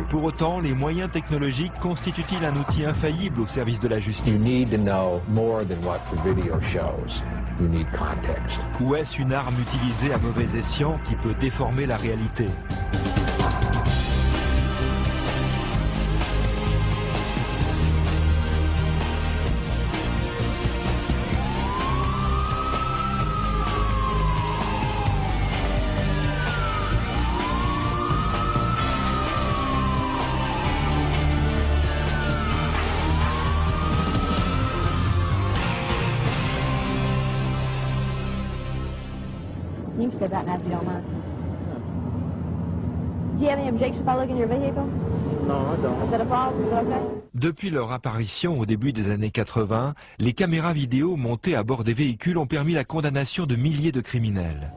Pour autant, les moyens technologiques constituent-ils un outil infaillible au service de la justice? Ou est-ce une arme utilisée à mauvais escient qui peut déformer la réalité? You can step out now if you don't mind. Do you have any objection if I look in your vehicle? No, I don't. Is that a problem? Is that okay? Depuis leur apparition au début des années 80, les caméras vidéo montées à bord des véhicules ont permis la condamnation de milliers de criminels.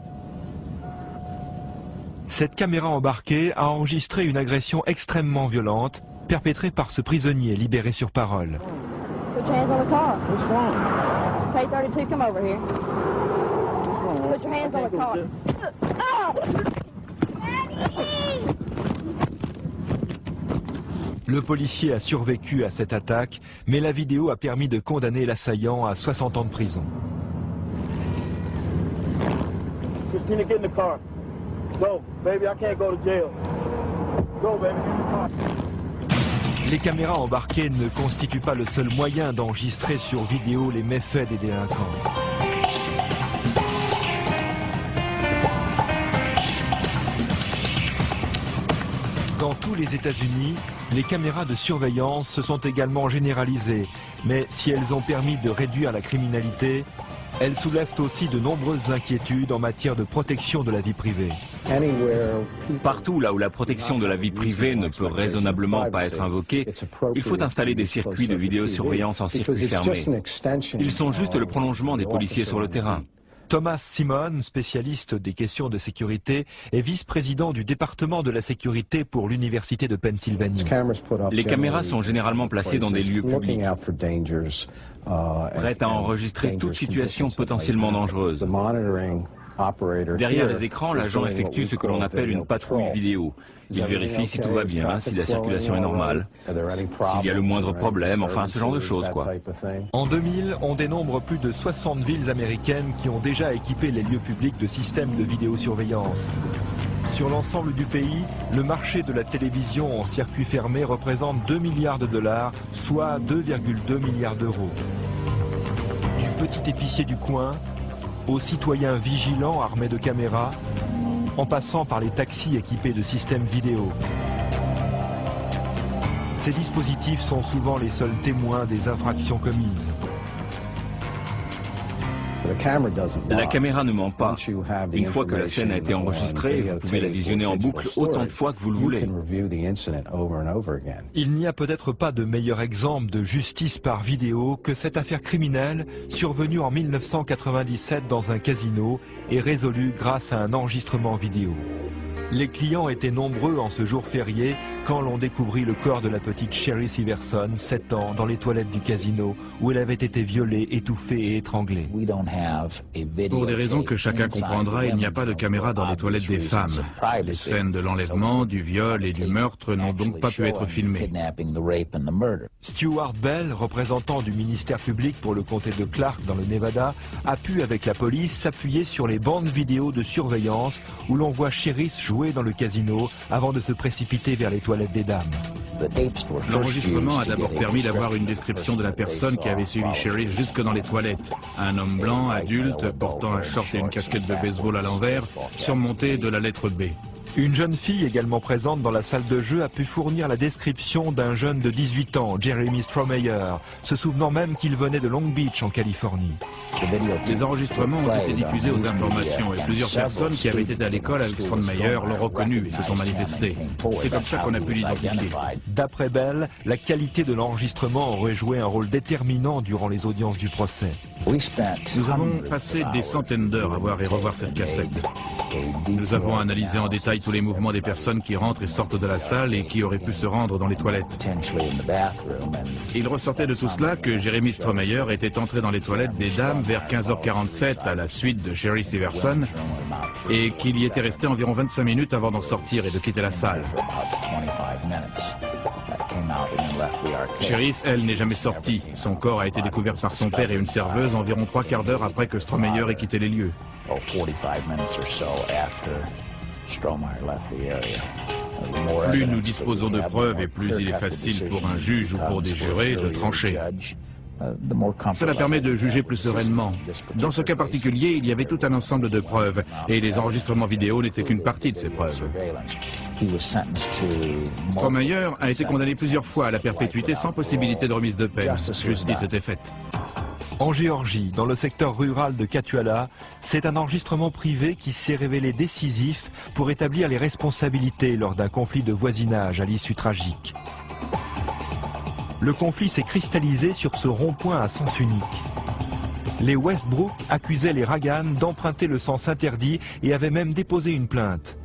Cette caméra embarquée a enregistré une agression extrêmement violente perpétrée par ce prisonnier libéré sur parole. Put your hands on the car. What's wrong? K32, come over here. What's wrong? Put your hands on the car. Le policier a survécu à cette attaque, mais la vidéo a permis de condamner l'assaillant à 60 ans de prison. Christina, get in the car. Go, baby, I can't go to jail. Go, baby, get in the car. Les caméras embarquées ne constituent pas le seul moyen d'enregistrer sur vidéo les méfaits des délinquants. Dans tous les États-Unis, les caméras de surveillance se sont également généralisées, mais si elles ont permis de réduire la criminalité, elles soulèvent aussi de nombreuses inquiétudes en matière de protection de la vie privée. Partout là où la protection de la vie privée ne peut raisonnablement pas être invoquée, il faut installer des circuits de vidéosurveillance en circuit fermé. Ils sont juste le prolongement des policiers sur le terrain. Thomas Simon, spécialiste des questions de sécurité, est vice-président du département de la sécurité pour l'Université de Pennsylvanie. Les caméras sont généralement placées dans des lieux publics, prêtes à enregistrer toute situation potentiellement dangereuse. Derrière les écrans, l'agent effectue ce que l'on appelle une patrouille vidéo. Il vérifie si tout va bien, si la circulation est normale, s'il y a le moindre problème, enfin ce genre de choses quoi. En 2000, on dénombre plus de 60 villes américaines qui ont déjà équipé les lieux publics de systèmes de vidéosurveillance. Sur l'ensemble du pays, le marché de la télévision en circuit fermé représente 2 milliards de dollars, soit 2,2 milliards d'euros. Du petit épicier du coin aux citoyens vigilants armés de caméras, en passant par les taxis équipés de systèmes vidéo. Ces dispositifs sont souvent les seuls témoins des infractions commises. La caméra ne ment pas. Une fois que la scène a été enregistrée, vous pouvez la visionner en boucle autant de fois que vous le voulez. Il n'y a peut-être pas de meilleur exemple de justice par vidéo que cette affaire criminelle survenue en 1997 dans un casino et résolue grâce à un enregistrement vidéo. Les clients étaient nombreux en ce jour férié quand l'on découvrit le corps de la petite Sherry Siverson, 7 ans, dans les toilettes du casino où elle avait été violée, étouffée et étranglée. Pour des raisons que chacun comprendra, il n'y a pas de caméra dans les toilettes des femmes. Les scènes de l'enlèvement, du viol et du meurtre n'ont donc pas pu être filmées. Stuart Bell, représentant du ministère public pour le comté de Clark dans le Nevada, a pu avec la police s'appuyer sur les bandes vidéo de surveillance où l'on voit Sherry jouer dans le casino avant de se précipiter vers les toilettes des dames. L'enregistrement a d'abord permis d'avoir une description de la personne qui avait suivi Sherry jusque dans les toilettes. Un homme blanc, adulte, portant un short et une casquette de baseball à l'envers, surmonté de la lettre B. Une jeune fille également présente dans la salle de jeu a pu fournir la description d'un jeune de 18 ans, Jeremy Stromeyer, se souvenant même qu'il venait de Long Beach en Californie. Les enregistrements ont été diffusés aux informations et plusieurs personnes qui avaient été à l'école avec Stromeyer l'ont reconnu et se sont manifestées. C'est comme ça qu'on a pu l'identifier. D'après Bell, la qualité de l'enregistrement aurait joué un rôle déterminant durant les audiences du procès. Nous avons passé des centaines d'heures à voir et revoir cette cassette. Nous avons analysé en détail surveille tous les mouvements des personnes qui rentrent et sortent de la salle et qui auraient pu se rendre dans les toilettes. Il ressortait de tout cela que Jeremy Strohmeyer était entré dans les toilettes des dames vers 15h47 à la suite de Sherry Siverson et qu'il y était resté environ 25 minutes avant d'en sortir et de quitter la salle. Sherry, elle, n'est jamais sortie. Son corps a été découvert par son père et une serveuse environ 3/4 d'heure après que Strohmeyer ait quitté les lieux. Plus nous disposons de preuves et plus il est facile pour un juge ou pour des jurés de trancher. Cela permet de juger plus sereinement. Dans ce cas particulier, il y avait tout un ensemble de preuves, et les enregistrements vidéo n'étaient qu'une partie de ces preuves. Strohmeyer a été condamné plusieurs fois à la perpétuité sans possibilité de remise de peine. Justice était faite. En Géorgie, dans le secteur rural de Katuala, c'est un enregistrement privé qui s'est révélé décisif pour établir les responsabilités lors d'un conflit de voisinage à l'issue tragique. Le conflit s'est cristallisé sur ce rond-point à sens unique. Les Westbrook accusaient les Ragan d'emprunter le sens interdit et avaient même déposé une plainte.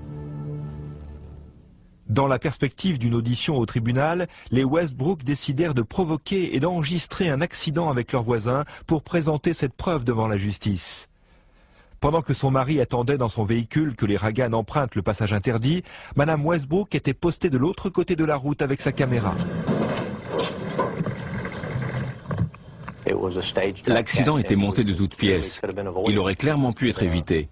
Dans la perspective d'une audition au tribunal, les Westbrook décidèrent de provoquer et d'enregistrer un accident avec leurs voisins pour présenter cette preuve devant la justice. Pendant que son mari attendait dans son véhicule que les Ragan empruntent le passage interdit, Madame Westbrook était postée de l'autre côté de la route avec sa caméra. L'accident était monté de toutes pièces. Il aurait clairement pu être évité.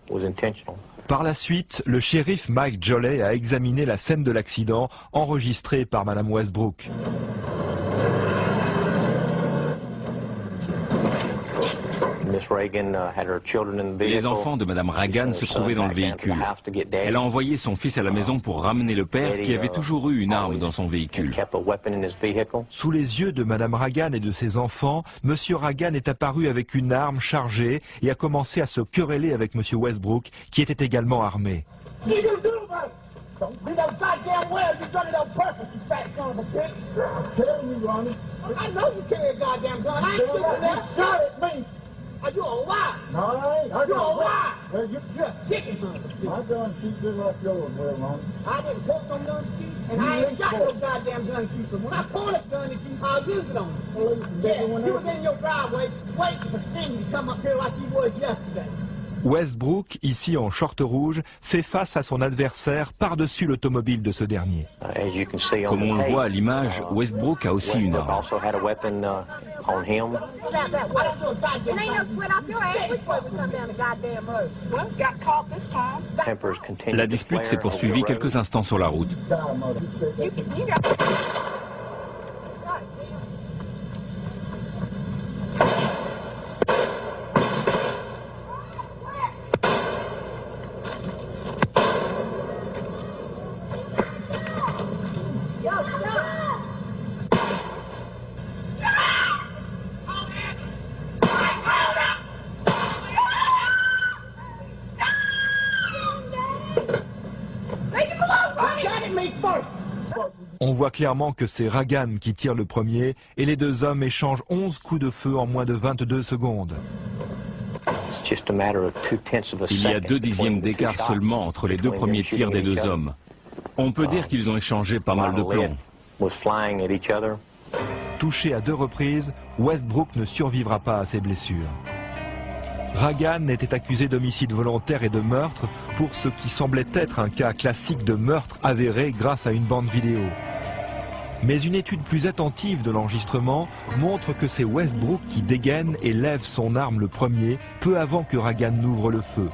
Par la suite, le shérif Mike Jolley a examiné la scène de l'accident enregistrée par Madame Westbrook. Les enfants de Madame Ragan se trouvaient dans le véhicule. Elle a envoyé son fils à la maison pour ramener le père qui avait toujours eu une arme dans son véhicule. Sous les yeux de Madame Ragan et de ses enfants, Monsieur Ragan est apparu avec une arme chargée et a commencé à se quereller avec Monsieur Westbrook, qui était également armé. You a lie. No, I ain't. You a lie. Well, you're a chicken. My gun keep just like yours, well, Mom. I didn't put some gun keep, and I ain't got no goddamn gun keep. So when I pull that gun at you, I'll use it on you. Yeah, you was in your driveway waiting for Stingy to come up here like you was yesterday. Westbrook, ici en short rouge, fait face à son adversaire par-dessus l'automobile de ce dernier. Comme on le voit à l'image, Westbrook a aussi une arme. La dispute s'est poursuivie quelques instants sur la route. On voit clairement que c'est Ragan qui tire le premier et les deux hommes échangent 11 coups de feu en moins de 22 secondes. Il y a 2 dixièmes d'écart seulement entre les deux premiers tirs des deux hommes. On peut dire qu'ils ont échangé pas mal de plomb. Touché à 2 reprises, Westbrook ne survivra pas à ses blessures. Ragan était accusé d'homicide volontaire et de meurtre pour ce qui semblait être un cas classique de meurtre avéré grâce à une bande vidéo. Mais une étude plus attentive de l'enregistrement montre que c'est Westbrook qui dégaine et lève son arme le premier, peu avant que Ragan n'ouvre le feu.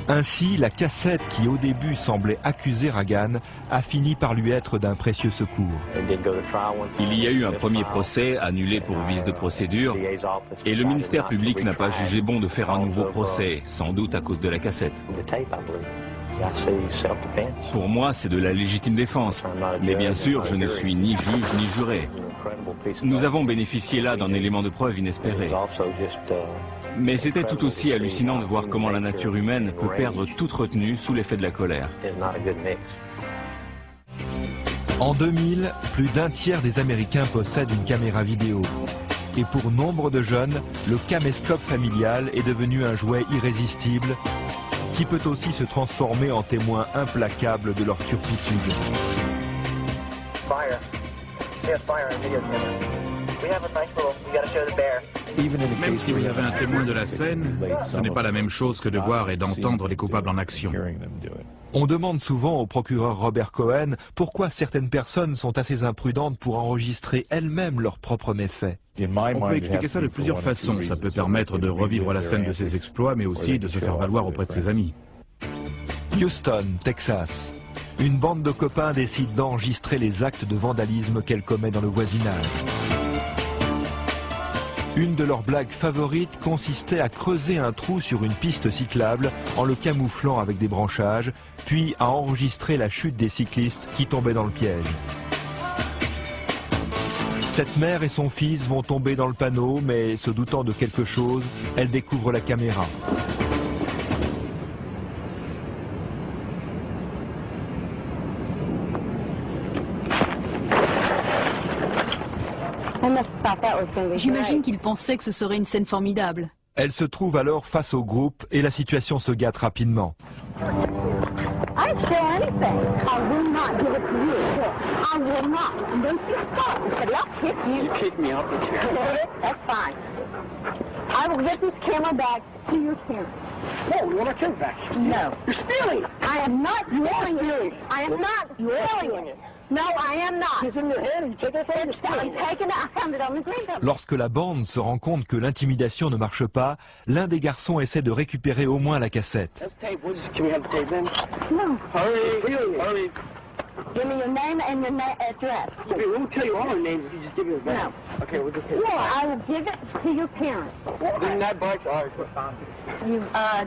Ainsi, la cassette qui au début semblait accuser Ragan a fini par lui être d'un précieux secours. Il y a eu un premier procès annulé pour vice de procédure et le ministère public n'a pas jugé bon de faire un nouveau procès, sans doute à cause de la cassette. Pour moi, c'est de la légitime défense, mais bien sûr, je ne suis ni juge ni juré. Nous avons bénéficié là d'un élément de preuve inespéré. Mais c'était tout aussi hallucinant de voir comment la nature humaine peut perdre toute retenue sous l'effet de la colère. En 2000, plus d'un tiers des Américains possèdent une caméra vidéo. Et pour nombre de jeunes, le caméscope familial est devenu un jouet irrésistible qui peut aussi se transformer en témoin implacable de leur turpitude. Même si vous avez un témoin de la scène, ce n'est pas la même chose que de voir et d'entendre les coupables en action. On demande souvent au procureur Robert Cohen pourquoi certaines personnes sont assez imprudentes pour enregistrer elles-mêmes leurs propres méfaits. On peut expliquer ça de plusieurs façons. Ça peut permettre de revivre la scène de ses exploits, mais aussi de se faire valoir auprès de ses amis. Houston, Texas. Une bande de copains décide d'enregistrer les actes de vandalisme qu'elle commet dans le voisinage. Une de leurs blagues favorites consistait à creuser un trou sur une piste cyclable en le camouflant avec des branchages, puis à enregistrer la chute des cyclistes qui tombaient dans le piège. Cette mère et son fils vont tomber dans le panneau, mais se doutant de quelque chose, elle découvre la caméra. J'imagine qu'il pensait que ce serait une scène formidable. Elle se trouve alors face au groupe et la situation se gâte rapidement. I didn't share anything. I will not give it to you. I will not. And don't you stop. But I'll kick you. You kicked me off the chair. That's fine. I will get this camera back to your parents. No, we want our camera back. No. You're stealing it. I am not stealing it. I am not stealing it. No, I am not. It's in your hand and you take it from I'm taking it. I found it on the green belt. Lorsque la bande se rend compte que l'intimidation ne marche pas, l'un des garçons essaie de récupérer au moins la cassette. That's tape. Can we have the tape then? No. Hurry. Hurry. Give me your name and your address. Okay, we won't tell you all our names if you just give it back. No. Okay, we'll just take No, it. I will give it to your parents. Then that bike's ours. You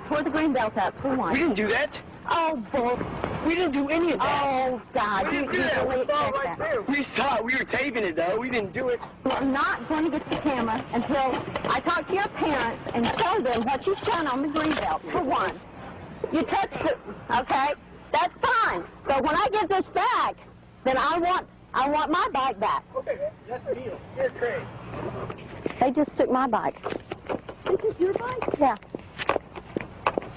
tore the green belt up for one. We didn't do that. Oh, bull. We didn't do any of that. Oh, God. We You didn't do that. really We saw it right that. there. We saw it. We were taping it, though. We didn't do it. I'm not going to get the camera until I talk to your parents and show them what you've done on the green belt, for one. You touched it, okay? That's fine. But when I get this back, then I want my bike back. Okay, that's the deal. Here's Craig. They just took my bike. This is your bike? Yeah.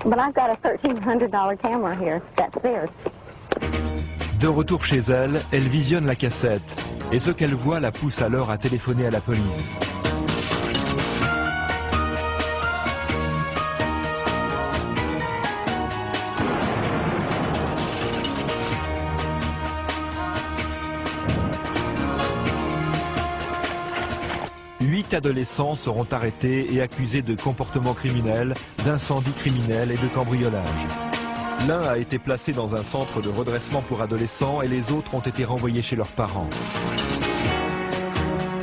But I've got a $1,300 camera here. That's theirs. De retour chez elle, elle visionne la cassette et ce qu'elle voit la pousse alors à téléphoner à la police. Huit adolescents seront arrêtés et accusés de comportement criminel, d'incendie criminel et de cambriolage. L'un a été placé dans un centre de redressement pour adolescents et les autres ont été renvoyés chez leurs parents.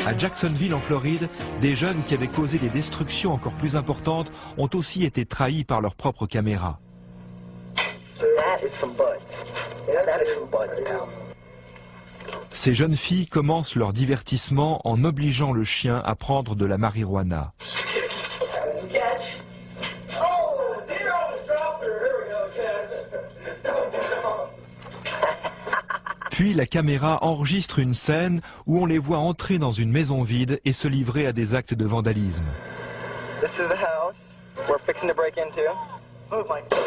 À Jacksonville, en Floride, des jeunes qui avaient causé des destructions encore plus importantes ont aussi été trahis par leurs propres caméras. Ces jeunes filles commencent leur divertissement en obligeant le chien à prendre de la marijuana. Puis la caméra enregistre une scène où on les voit entrer dans une maison vide et se livrer à des actes de vandalisme. This is the house we're fixing to break into. Oh my God.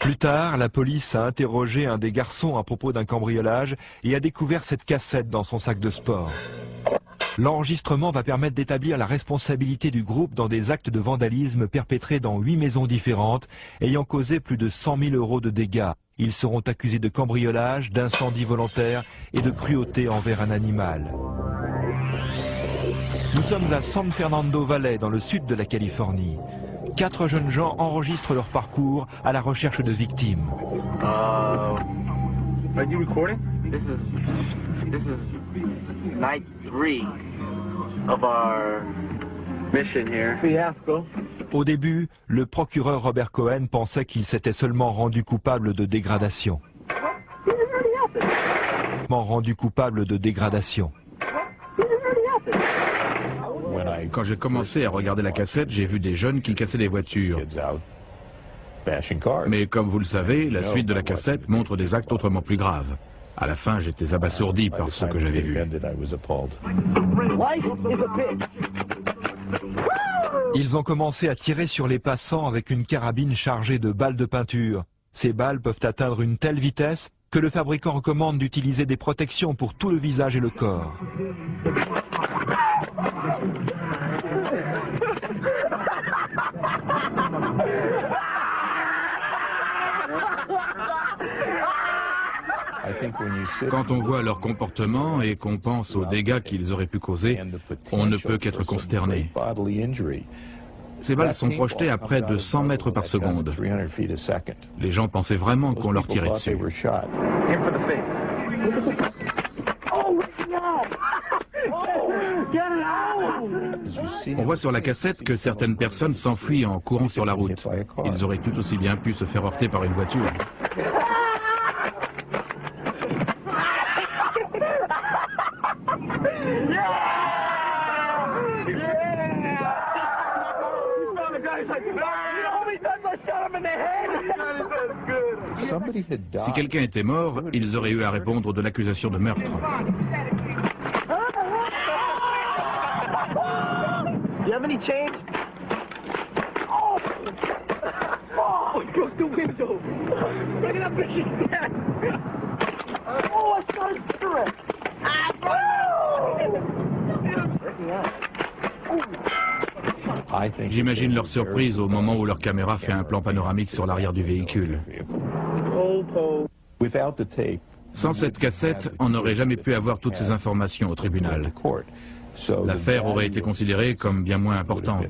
Plus tard, la police a interrogé un des garçons à propos d'un cambriolage et a découvert cette cassette dans son sac de sport. L'enregistrement va permettre d'établir la responsabilité du groupe dans des actes de vandalisme perpétrés dans 8 maisons différentes, ayant causé plus de 100 000 € de dégâts. Ils seront accusés de cambriolage, d'incendie volontaire et de cruauté envers un animal. Nous sommes à San Fernando Valley, dans le sud de la Californie. 4 jeunes gens enregistrent leur parcours à la recherche de victimes. Are you recording? This is night 3 of our mission here. Fiasco. Au début, le procureur Robert Cohen pensait qu'il s'était seulement rendu coupable de dégradation. immédiatement rendu coupable de dégradation. Quand j'ai commencé à regarder la cassette, j'ai vu des jeunes qui cassaient des voitures. Mais comme vous le savez, la suite de la cassette montre des actes autrement plus graves. À la fin, j'étais abasourdi par ce que j'avais vu. Ils ont commencé à tirer sur les passants avec une carabine chargée de balles de peinture. Ces balles peuvent atteindre une telle vitesse que le fabricant recommande d'utiliser des protections pour tout le visage et le corps. Quand on voit leur comportement et qu'on pense aux dégâts qu'ils auraient pu causer, on ne peut qu'être consterné. Ces balles sont projetées à près de 100 mètres par seconde. Les gens pensaient vraiment qu'on leur tirait dessus. On voit sur la cassette que certaines personnes s'enfuient en courant sur la route. Ils auraient tout aussi bien pu se faire heurter par une voiture. Si quelqu'un était mort, ils auraient eu à répondre de l'accusation de meurtre. J'imagine leur surprise au moment où leur caméra fait un plan panoramique sur l'arrière du véhicule. Sans cette cassette, on n'aurait jamais pu avoir toutes ces informations au tribunal. L'affaire aurait été considérée comme bien moins importante.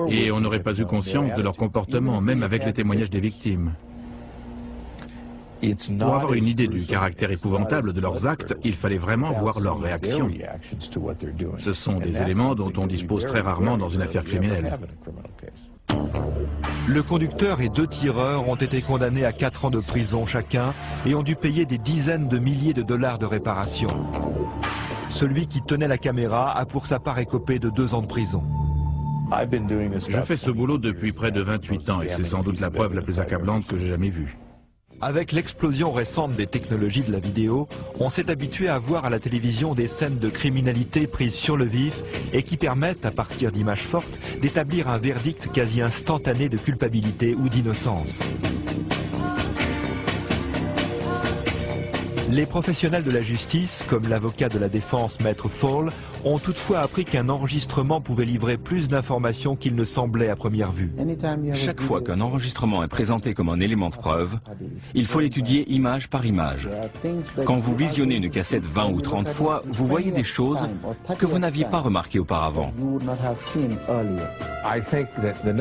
Et on n'aurait pas eu conscience de leur comportement, même avec les témoignages des victimes. Pour avoir une idée du caractère épouvantable de leurs actes, il fallait vraiment voir leurs réactions. Ce sont des éléments dont on dispose très rarement dans une affaire criminelle. Le conducteur et 2 tireurs ont été condamnés à 4 ans de prison chacun et ont dû payer des dizaines de milliers de dollars de réparation. Celui qui tenait la caméra a pour sa part écopé de 2 ans de prison. Je fais ce boulot depuis près de 28 ans et c'est sans doute la preuve la plus accablante que j'ai jamais vue. Avec l'explosion récente des technologies de la vidéo, on s'est habitué à voir à la télévision des scènes de criminalité prises sur le vif et qui permettent, à partir d'images fortes, d'établir un verdict quasi instantané de culpabilité ou d'innocence. Les professionnels de la justice, comme l'avocat de la défense Maître Fall, ont toutefois appris qu'un enregistrement pouvait livrer plus d'informations qu'il ne semblait à première vue. Chaque fois qu'un enregistrement est présenté comme un élément de preuve, il faut l'étudier image par image. Quand vous visionnez une cassette 20 ou 30 fois, vous voyez des choses que vous n'aviez pas remarquées auparavant.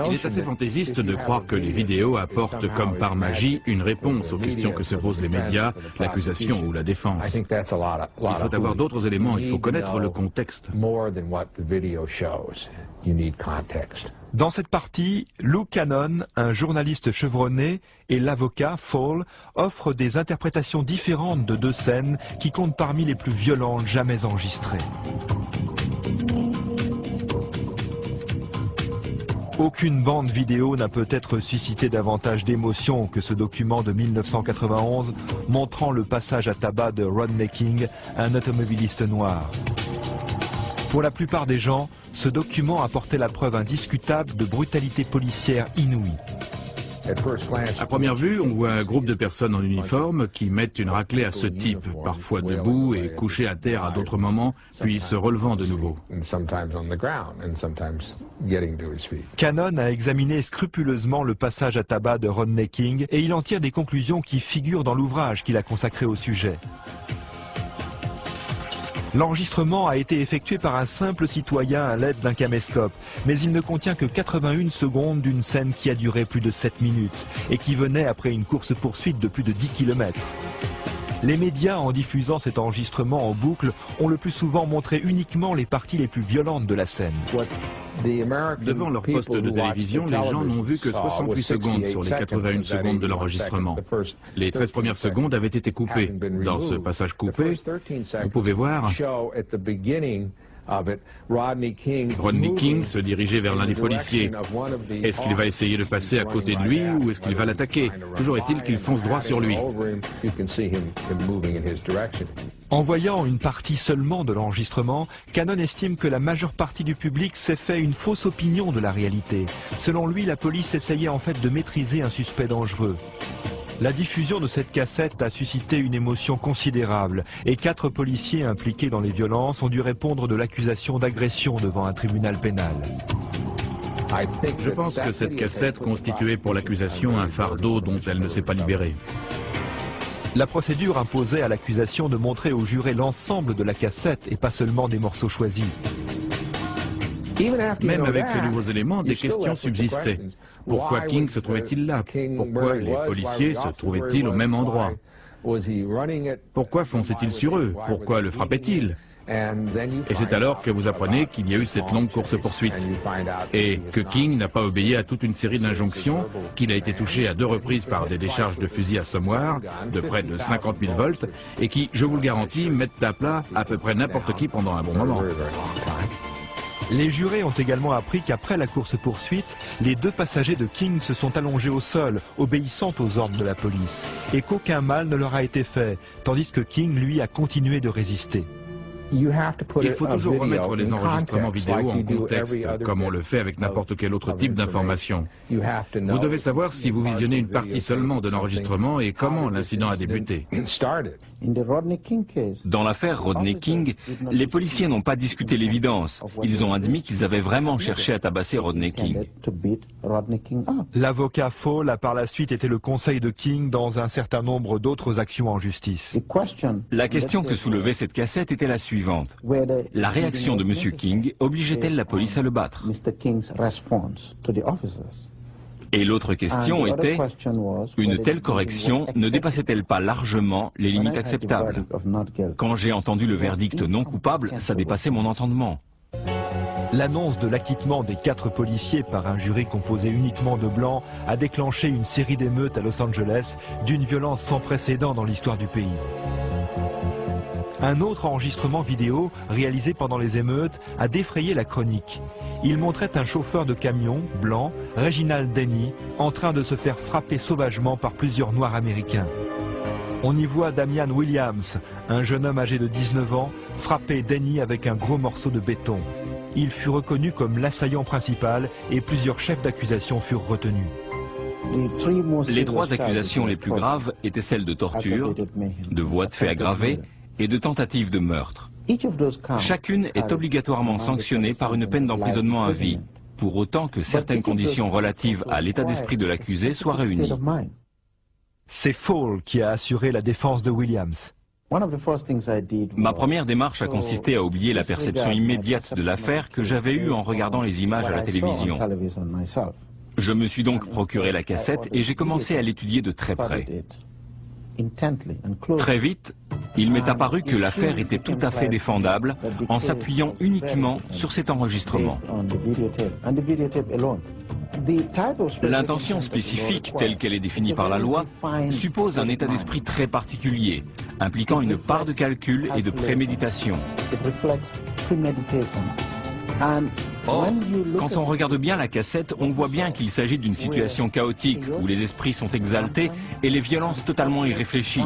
Il est assez fantaisiste de croire que les vidéos apportent comme par magie une réponse aux questions que se posent les médias, l'accusation ou la défense. Il faut avoir d'autres éléments, il faut connaître le contexte. Dans cette partie, Lou Cannon, un journaliste chevronné, et l'avocat Fall offrent des interprétations différentes de 2 scènes qui comptent parmi les plus violentes jamais enregistrées. Aucune bande vidéo n'a peut-être suscité davantage d'émotion que ce document de 1991 montrant le passage à tabac de Rodney King, un automobiliste noir. Pour la plupart des gens, ce document apportait la preuve indiscutable de brutalité policière inouïe. À première vue, on voit un groupe de personnes en uniforme qui mettent une raclée à ce type, parfois debout et couché à terre à d'autres moments, puis se relevant de nouveau. Cannon a examiné scrupuleusement le passage à tabac de Rodney King et il en tire des conclusions qui figurent dans l'ouvrage qu'il a consacré au sujet. L'enregistrement a été effectué par un simple citoyen à l'aide d'un caméscope, mais il ne contient que 81 secondes d'une scène qui a duré plus de 7 minutes et qui venait après une course-poursuite de plus de 10 km. Les médias, en diffusant cet enregistrement en boucle, ont le plus souvent montré uniquement les parties les plus violentes de la scène. Devant leur poste de télévision, les gens n'ont vu que 68 secondes sur les 81 secondes de l'enregistrement. Les 13 premières secondes avaient été coupées. Dans ce passage coupé, vous pouvez voir Rodney King se dirigeait vers l'un des policiers. Est-ce qu'il va essayer de passer à côté de lui ou est-ce qu'il va l'attaquer? Toujours est-il qu'il fonce droit sur lui. En voyant une partie seulement de l'enregistrement, Cannon estime que la majeure partie du public s'est fait une fausse opinion de la réalité. Selon lui, la police essayait en fait de maîtriser un suspect dangereux. La diffusion de cette cassette a suscité une émotion considérable et 4 policiers impliqués dans les violences ont dû répondre de l'accusation d'agression devant un tribunal pénal. Je pense que cette cassette constituait pour l'accusation un fardeau dont elle ne s'est pas libérée. La procédure imposait à l'accusation de montrer aux jurés l'ensemble de la cassette et pas seulement des morceaux choisis. Même avec ces nouveaux éléments, des questions subsistaient. Pourquoi King se trouvait-il là? Pourquoi les policiers se trouvaient-ils au même endroit? Pourquoi fonçait-il sur eux? Pourquoi le frappait-il? Et c'est alors que vous apprenez qu'il y a eu cette longue course-poursuite et que King n'a pas obéi à toute une série d'injonctions, qu'il a été touché à 2 reprises par des décharges de fusil assommoir de près de 50 000 volts et qui, je vous le garantis, mettent à plat à peu près n'importe qui pendant un bon moment. Les jurés ont également appris qu'après la course-poursuite, les 2 passagers de King se sont allongés au sol, obéissant aux ordres de la police, et qu'aucun mal ne leur a été fait, tandis que King, lui, a continué de résister. Il faut toujours remettre les enregistrements vidéo en contexte, comme on le fait avec n'importe quel autre type d'information. Vous devez savoir si vous visionnez une partie seulement de l'enregistrement et comment l'incident a débuté. Dans l'affaire Rodney King, les policiers n'ont pas discuté l'évidence. Ils ont admis qu'ils avaient vraiment cherché à tabasser Rodney King. L'avocat Fall a par la suite été le conseil de King dans un certain nombre d'autres actions en justice. La question que soulevait cette cassette était la suivante. La réaction de M. King obligeait-elle la police à le battre? Et l'autre question était, une telle correction ne dépassait-elle pas largement les limites acceptables? Quand j'ai entendu le verdict non coupable, ça dépassait mon entendement. L'annonce de l'acquittement des 4 policiers par un jury composé uniquement de blancs a déclenché une série d'émeutes à Los Angeles d'une violence sans précédent dans l'histoire du pays. Un autre enregistrement vidéo, réalisé pendant les émeutes, a défrayé la chronique. Il montrait un chauffeur de camion, blanc, Reginald Denny, en train de se faire frapper sauvagement par plusieurs Noirs américains. On y voit Damian Williams, un jeune homme âgé de 19 ans, frapper Denny avec un gros morceau de béton. Il fut reconnu comme l'assaillant principal et plusieurs chefs d'accusation furent retenus. Les 3 accusations les plus graves étaient celles de torture, de voies de fait aggravées et de tentative de meurtre. Chacune est obligatoirement sanctionnée par une peine d'emprisonnement à vie, pour autant que certaines conditions relatives à l'état d'esprit de l'accusé soient réunies. C'est Fall qui a assuré la défense de Williams. Ma première démarche a consisté à oublier la perception immédiate de l'affaire que j'avais eue en regardant les images à la télévision. Je me suis donc procuré la cassette et j'ai commencé à l'étudier de très près. Très vite, il m'est apparu que l'affaire était tout à fait défendable en s'appuyant uniquement sur cet enregistrement. L'intention spécifique, telle qu'elle est définie par la loi, suppose un état d'esprit très particulier, impliquant une part de calcul et de préméditation. Or, quand on regarde bien la cassette, on voit bien qu'il s'agit d'une situation chaotique où les esprits sont exaltés et les violences totalement irréfléchies.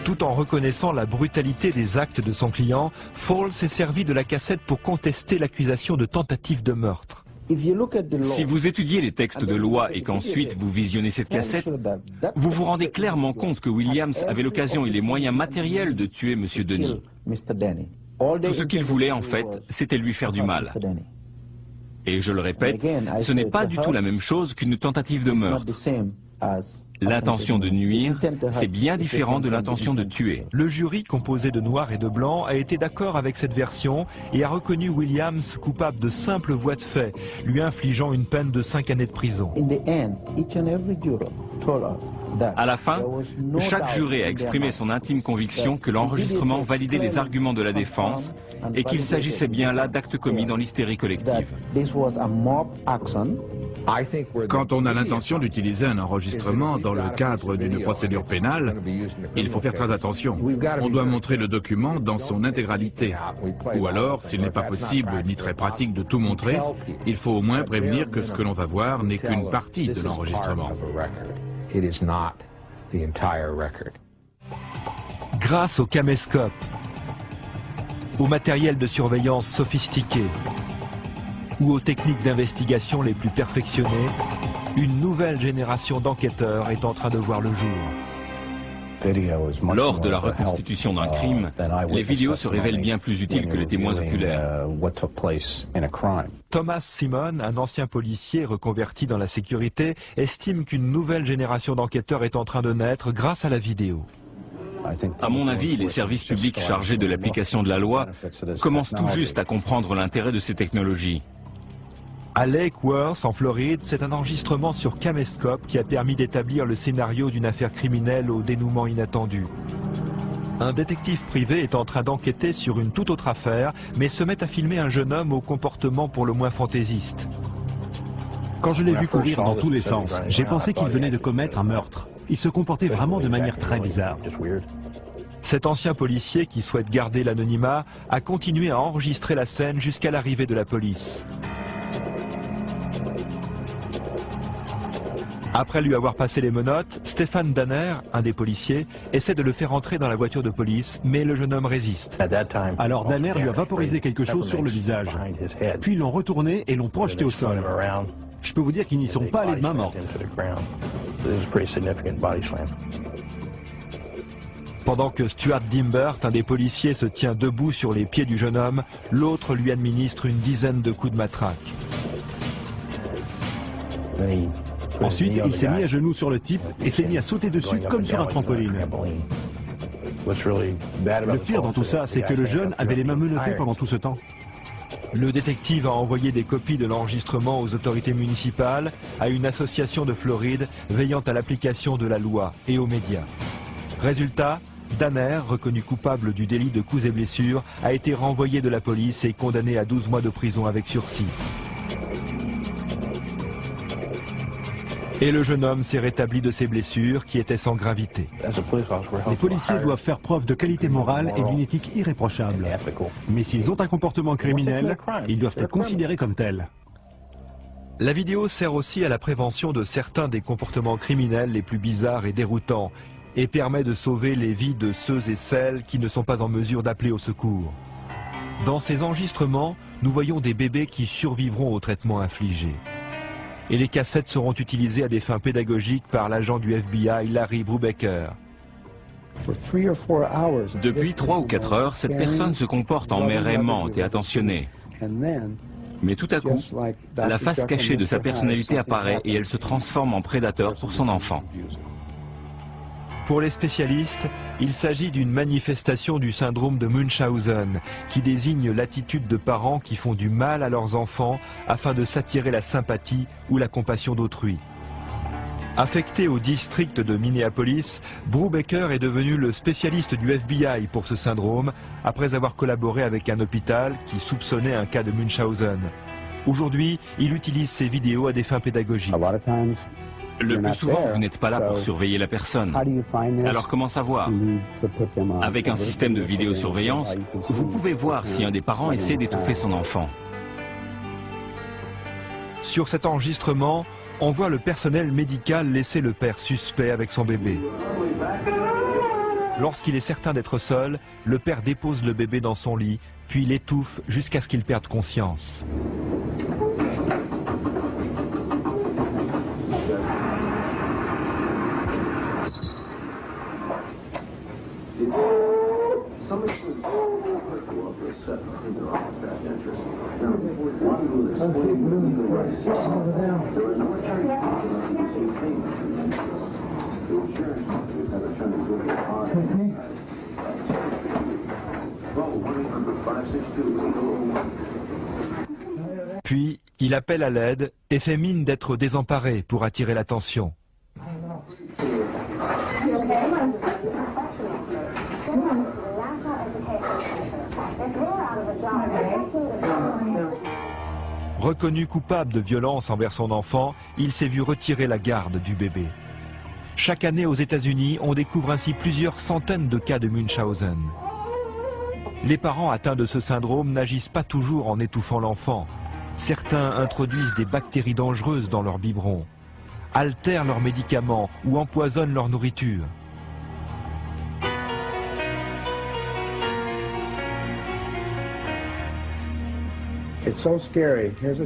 Tout en reconnaissant la brutalité des actes de son client, Fall s'est servi de la cassette pour contester l'accusation de tentative de meurtre. Si vous étudiez les textes de loi et qu'ensuite vous visionnez cette cassette, vous vous rendez clairement compte que Williams avait l'occasion et les moyens matériels de tuer M. Denny. Tout ce qu'il voulait, en fait, c'était lui faire du mal. Et je le répète, ce n'est pas du tout la même chose qu'une tentative de meurtre. L'intention de nuire, c'est bien différent de l'intention de tuer. Le jury, composé de noirs et de blancs, a été d'accord avec cette version et a reconnu Williams coupable de simple voies de fait, lui infligeant une peine de 5 années de prison. À la fin, chaque juré a exprimé son intime conviction que l'enregistrement validait les arguments de la défense et qu'il s'agissait bien là d'actes commis dans l'hystérie collective. Quand on a l'intention d'utiliser un enregistrement dans le cadre d'une procédure pénale, il faut faire très attention. On doit montrer le document dans son intégralité. Ou alors, s'il n'est pas possible ni très pratique de tout montrer, il faut au moins prévenir que ce que l'on va voir n'est qu'une partie de l'enregistrement. Grâce au caméscope, au matériel de surveillance sophistiqué ou aux techniques d'investigation les plus perfectionnées, une nouvelle génération d'enquêteurs est en train de voir le jour. Lors de la reconstitution d'un crime, les vidéos se révèlent bien plus utiles que les témoins oculaires. Thomas Simon, un ancien policier reconverti dans la sécurité, estime qu'une nouvelle génération d'enquêteurs est en train de naître grâce à la vidéo. À mon avis, les services publics chargés de l'application de la loi commencent tout juste à comprendre l'intérêt de ces technologies. À Lake Worth, en Floride, c'est un enregistrement sur caméscope qui a permis d'établir le scénario d'une affaire criminelle au dénouement inattendu. Un détective privé est en train d'enquêter sur une toute autre affaire, mais se met à filmer un jeune homme au comportement pour le moins fantaisiste. Quand je l'ai vu courir dans tous les sens, j'ai pensé qu'il venait de commettre un meurtre. Il se comportait vraiment de manière très bizarre. Cet ancien policier, qui souhaite garder l'anonymat, a continué à enregistrer la scène jusqu'à l'arrivée de la police. Après lui avoir passé les menottes, Stéphane Danner, un des policiers, essaie de le faire entrer dans la voiture de police, mais le jeune homme résiste. Alors Danner lui a vaporisé quelque chose sur le visage. Puis ils l'ont retourné et l'ont projeté au sol. Je peux vous dire qu'ils n'y sont pas allés de main morte. Pendant que Stuart Dimbert, un des policiers, se tient debout sur les pieds du jeune homme, l'autre lui administre une dizaine de coups de matraque. Ensuite, il s'est mis à genoux sur le type et s'est mis à sauter dessus comme sur un trampoline. Le pire dans tout ça, c'est que le jeune avait les mains menottées pendant tout ce temps. Le détective a envoyé des copies de l'enregistrement aux autorités municipales, à une association de Floride veillant à l'application de la loi et aux médias. Résultat, Danner, reconnu coupable du délit de coups et blessures, a été renvoyé de la police et condamné à 12 mois de prison avec sursis. Et le jeune homme s'est rétabli de ses blessures qui étaient sans gravité. Les policiers doivent faire preuve de qualité morale et d'une éthique irréprochable. Mais s'ils ont un comportement criminel, ils doivent être considérés comme tels. La vidéo sert aussi à la prévention de certains des comportements criminels les plus bizarres et déroutants et permet de sauver les vies de ceux et celles qui ne sont pas en mesure d'appeler au secours. Dans ces enregistrements, nous voyons des bébés qui survivront au traitement infligé. Et les cassettes seront utilisées à des fins pédagogiques par l'agent du FBI Larry Brubaker. Depuis 3 ou 4 heures, cette personne se comporte en mère aimante et attentionnée. Mais tout à coup, la face cachée de sa personnalité apparaît et elle se transforme en prédateur pour son enfant. Pour les spécialistes, il s'agit d'une manifestation du syndrome de Munchausen, qui désigne l'attitude de parents qui font du mal à leurs enfants afin de s'attirer la sympathie ou la compassion d'autrui. Affecté au district de Minneapolis, Brubaker est devenu le spécialiste du FBI pour ce syndrome, après avoir collaboré avec un hôpital qui soupçonnait un cas de Munchausen. Aujourd'hui, il utilise ces vidéos à des fins pédagogiques. Le plus souvent, vous n'êtes pas là pour surveiller la personne. Alors comment savoir? Avec un système de vidéosurveillance, vous pouvez voir si un des parents essaie d'étouffer son enfant. Sur cet enregistrement, on voit le personnel médical laisser le père suspect avec son bébé. Lorsqu'il est certain d'être seul, le père dépose le bébé dans son lit, puis l'étouffe jusqu'à ce qu'il perde conscience. Puis, il appelle à l'aide et fait mine d'être désemparé pour attirer l'attention. Reconnu coupable de violence envers son enfant, il s'est vu retirer la garde du bébé. Chaque année aux États-Unis, on découvre ainsi plusieurs centaines de cas de Munchausen. Les parents atteints de ce syndrome n'agissent pas toujours en étouffant l'enfant. Certains introduisent des bactéries dangereuses dans leur biberon, altèrent leurs médicaments ou empoisonnent leur nourriture.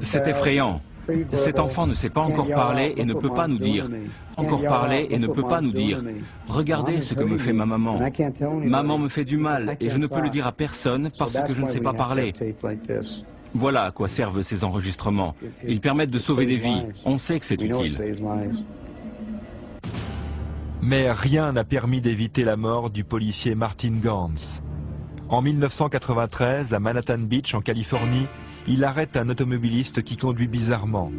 C'est effrayant. Cet enfant ne sait pas encore parler et ne peut pas nous dire. Encore parler et ne peut pas nous dire. Regardez ce que me fait ma maman. Maman me fait du mal et je ne peux le dire à personne parce que je ne sais pas parler. Voilà à quoi servent ces enregistrements. Ils permettent de sauver des vies. On sait que c'est utile. Mais rien n'a permis d'éviter la mort du policier Martin Gans. En 1993, à Manhattan Beach, en Californie, il arrête un automobiliste qui conduit bizarrement.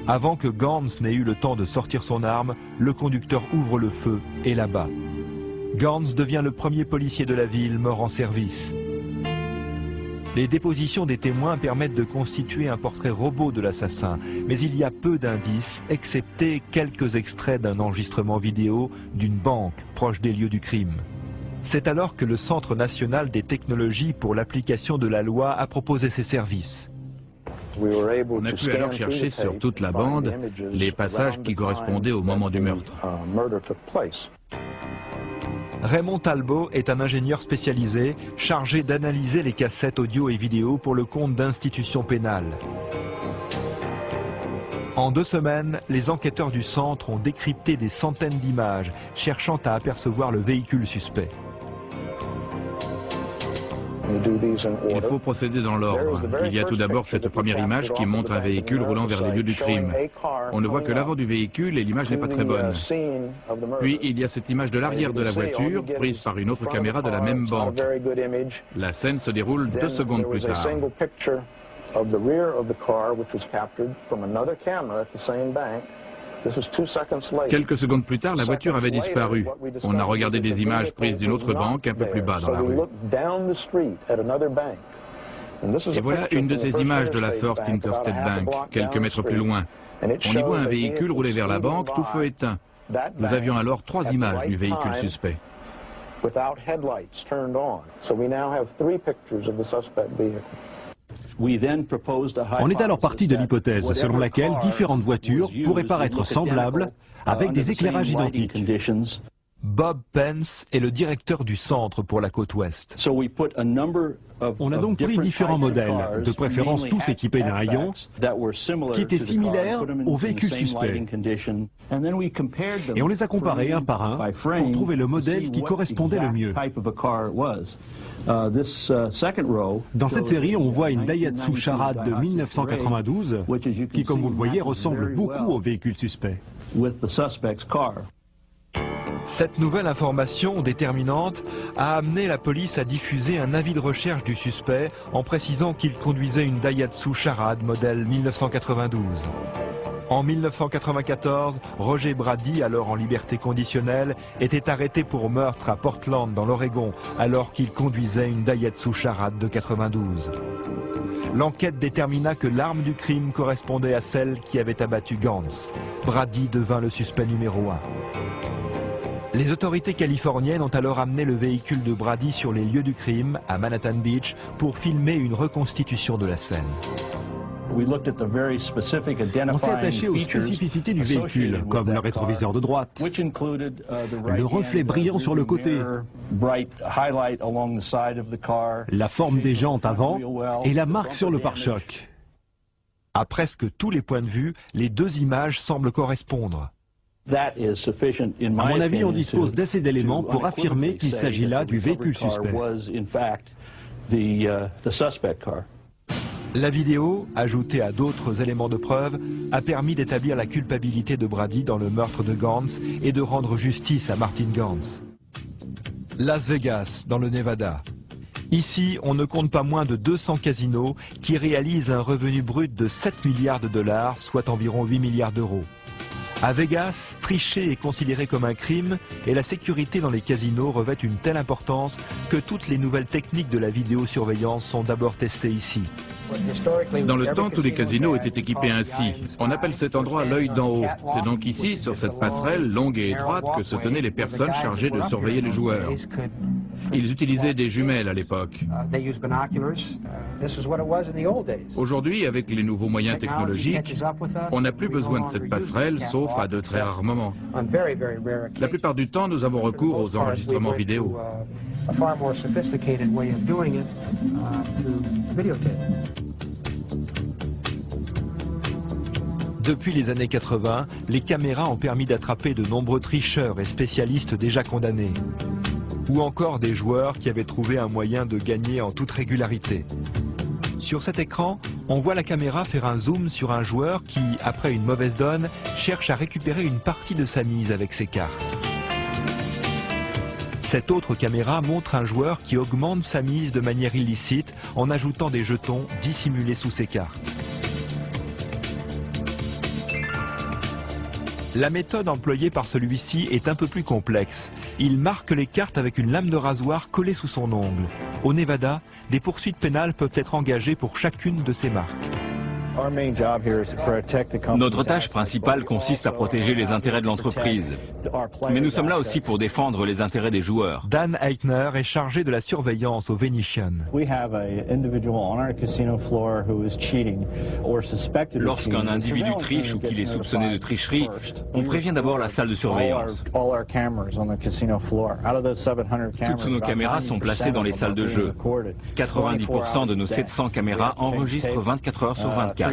Avant que Gans n'ait eu le temps de sortir son arme, le conducteur ouvre le feu et l'abat. Gans devient le premier policier de la ville mort en service. Les dépositions des témoins permettent de constituer un portrait robot de l'assassin, mais il y a peu d'indices, excepté quelques extraits d'un enregistrement vidéo d'une banque proche des lieux du crime. C'est alors que le Centre national des technologies pour l'application de la loi a proposé ses services. On a pu alors chercher sur toute la bande les passages qui correspondaient au moment du meurtre. Raymond Talbot est un ingénieur spécialisé chargé d'analyser les cassettes audio et vidéo pour le compte d'institutions pénales. En 2 semaines, les enquêteurs du centre ont décrypté des centaines d'images, cherchant à apercevoir le véhicule suspect. Il faut procéder dans l'ordre. Il y a tout d'abord cette première image qui montre un véhicule roulant vers les lieux du crime. On ne voit que l'avant du véhicule et l'image n'est pas très bonne. Puis il y a cette image de l'arrière de la voiture, prise par une autre caméra de la même banque. La scène se déroule 2 secondes plus tard. Quelques secondes plus tard, la voiture avait disparu. On a regardé des images prises d'une autre banque un peu plus bas dans la rue. Et voilà une de ces images de la First Interstate Bank, quelques mètres plus loin. On y voit un véhicule rouler vers la banque, tout feu éteint. Nous avions alors 3 images du véhicule suspect. On est alors parti de l'hypothèse selon laquelle différentes voitures pourraient paraître semblables avec des éclairages identiques. Bob Pence est le directeur du centre pour la côte ouest. On a donc pris différents modèles, de préférence tous équipés d'un haillon, qui étaient similaires aux véhicules suspects. Et on les a comparés un par un pour trouver le modèle qui correspondait le mieux. Dans cette série, on voit une Daihatsu Charade de 1992, qui, comme vous le voyez, ressemble beaucoup au véhicule suspect. Cette nouvelle information déterminante a amené la police à diffuser un avis de recherche du suspect en précisant qu'il conduisait une Daihatsu Charade modèle 1992. En 1994, Roger Brady, alors en liberté conditionnelle, était arrêté pour meurtre à Portland, dans l'Oregon, alors qu'il conduisait une Daihatsu Charade de 92. L'enquête détermina que l'arme du crime correspondait à celle qui avait abattu Gans. Brady devint le suspect numéro 1. Les autorités californiennes ont alors amené le véhicule de Brady sur les lieux du crime, à Manhattan Beach, pour filmer une reconstitution de la scène. On s'est attaché aux spécificités du véhicule, comme le rétroviseur de droite, le reflet brillant sur le côté, la forme des jantes avant et la marque sur le pare-choc. À presque tous les points de vue, les 2 images semblent correspondre. À mon avis, on dispose d'assez d'éléments pour affirmer qu'il s'agit là du véhicule suspect. La vidéo, ajoutée à d'autres éléments de preuve, a permis d'établir la culpabilité de Brady dans le meurtre de Gans et de rendre justice à Martin Gans. Las Vegas, dans le Nevada. Ici, on ne compte pas moins de 200 casinos qui réalisent un revenu brut de 7 milliards de dollars, soit environ 8 milliards d'euros. À Vegas, tricher est considéré comme un crime et la sécurité dans les casinos revêt une telle importance que toutes les nouvelles techniques de la vidéosurveillance sont d'abord testées ici. Dans le temps, tous les casinos étaient équipés ainsi. On appelle cet endroit l'œil d'en haut. C'est donc ici, sur cette passerelle longue et étroite, que se tenaient les personnes chargées de surveiller les joueurs. Ils utilisaient des jumelles à l'époque. Aujourd'hui, avec les nouveaux moyens technologiques, on n'a plus besoin de cette passerelle, sauf à de très rares moments. La plupart du temps, nous avons recours aux enregistrements vidéo. Depuis les années 80, les caméras ont permis d'attraper de nombreux tricheurs et spécialistes déjà condamnés. Ou encore des joueurs qui avaient trouvé un moyen de gagner en toute régularité. Sur cet écran, on voit la caméra faire un zoom sur un joueur qui, après une mauvaise donne, cherche à récupérer une partie de sa mise avec ses cartes. Cette autre caméra montre un joueur qui augmente sa mise de manière illicite en ajoutant des jetons dissimulés sous ses cartes. La méthode employée par celui-ci est un peu plus complexe. Il marque les cartes avec une lame de rasoir collée sous son ongle. Au Nevada, des poursuites pénales peuvent être engagées pour chacune de ces marques. Notre tâche principale consiste à protéger les intérêts de l'entreprise. Mais nous sommes là aussi pour défendre les intérêts des joueurs. Dan Eitner est chargé de la surveillance au Venetian. Lorsqu'un individu triche ou qu'il est soupçonné de tricherie, on prévient d'abord la salle de surveillance. Toutes nos caméras sont placées dans les salles de jeu. 90% de nos 700 caméras enregistrent 24 heures sur 24.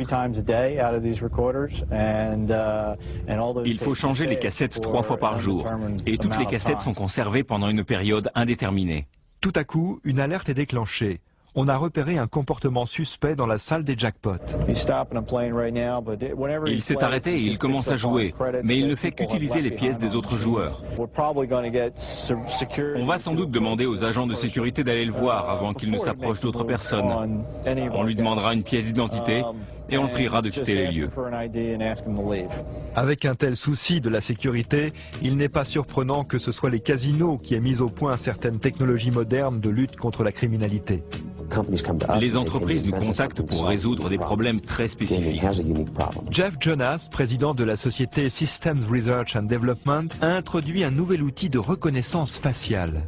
Il faut changer les cassettes 3 fois par jour. Et toutes les cassettes sont conservées pendant une période indéterminée. Tout à coup, une alerte est déclenchée. On a repéré un comportement suspect dans la salle des jackpots. Il s'est arrêté et il commence à jouer, mais il ne fait qu'utiliser les pièces des autres joueurs. On va sans doute demander aux agents de sécurité d'aller le voir avant qu'il ne s'approche d'autres personnes. On lui demandera une pièce d'identité et on le priera de quitter les lieux. Avec un tel souci de la sécurité, il n'est pas surprenant que ce soit les casinos qui aient mis au point certaines technologies modernes de lutte contre la criminalité. Les entreprises nous contactent pour résoudre des problèmes très spécifiques. Jeff Jonas, président de la société Systems Research and Development, a introduit un nouvel outil de reconnaissance faciale.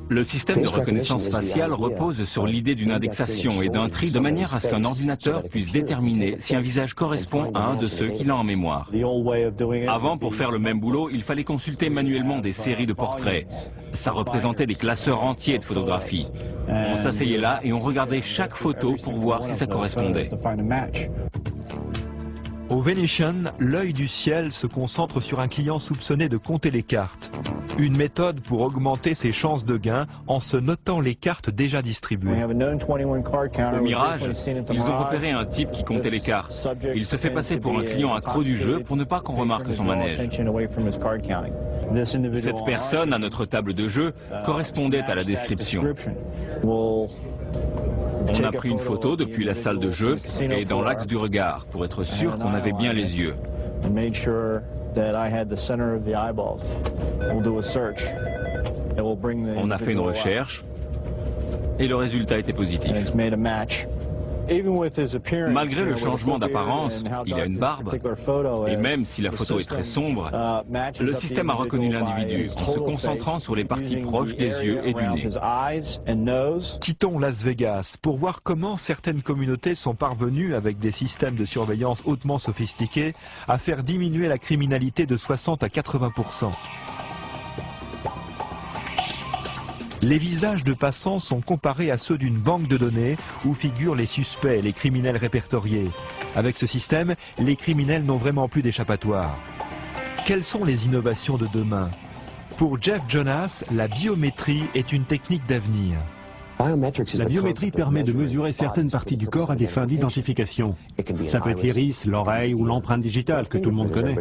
Le système de reconnaissance faciale repose sur l'idée d'une indexation et d'un tri de manière à ce qu'un ordinateur puisse déterminer si un visage correspond à un de ceux qu'il a en mémoire. Avant, pour faire le même boulot, il fallait consulter manuellement des séries de portraits. Ça représentait des classeurs entiers de photographies. On s'asseyait là et on regardait chaque photo pour voir si ça correspondait. Au Venetian, l'œil du ciel se concentre sur un client soupçonné de compter les cartes. Une méthode pour augmenter ses chances de gain en se notant les cartes déjà distribuées. Au Mirage, ils ont repéré un type qui comptait les cartes. Il se fait passer pour un client accro du jeu pour ne pas qu'on remarque son manège. Cette personne, à notre table de jeu, correspondait à la description. On a pris une photo depuis la salle de jeu et dans l'axe du regard pour être sûr qu'on avait bien les yeux. On a fait une recherche et le résultat était positif. Malgré le changement d'apparence, il a une barbe, et même si la photo est très sombre, le système a reconnu l'individu en se concentrant sur les parties proches des yeux et du nez. Quittons Las Vegas pour voir comment certaines communautés sont parvenues, avec des systèmes de surveillance hautement sophistiqués, à faire diminuer la criminalité de 60 à 80%. Les visages de passants sont comparés à ceux d'une banque de données où figurent les suspects, les criminels répertoriés. Avec ce système, les criminels n'ont vraiment plus d'échappatoire. Quelles sont les innovations de demain? Pour Jeff Jonas, la biométrie est une technique d'avenir. La biométrie permet de mesurer certaines parties du corps à des fins d'identification. Ça peut être l'iris, l'oreille ou l'empreinte digitale que tout le monde connaît.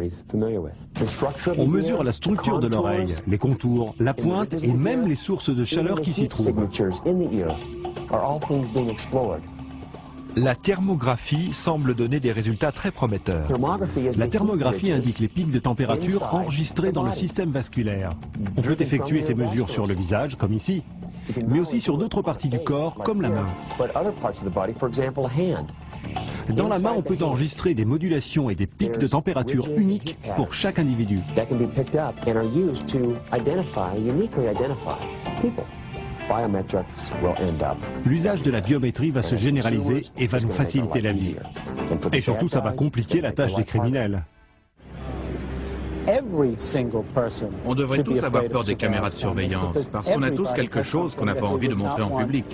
On mesure la structure de l'oreille, les contours, la pointe et même les sources de chaleur qui s'y trouvent. La thermographie semble donner des résultats très prometteurs. La thermographie indique les pics de température enregistrés dans le système vasculaire. On peut effectuer ces mesures sur le visage, comme ici, mais aussi sur d'autres parties du corps, comme la main. Dans la main, on peut enregistrer des modulations et des pics de température uniques pour chaque individu. L'usage de la biométrie va se généraliser et va nous faciliter la vie. Et surtout, ça va compliquer la tâche des criminels. On devrait tous avoir peur des caméras de surveillance, parce qu'on a tous quelque chose qu'on n'a pas envie de montrer en public.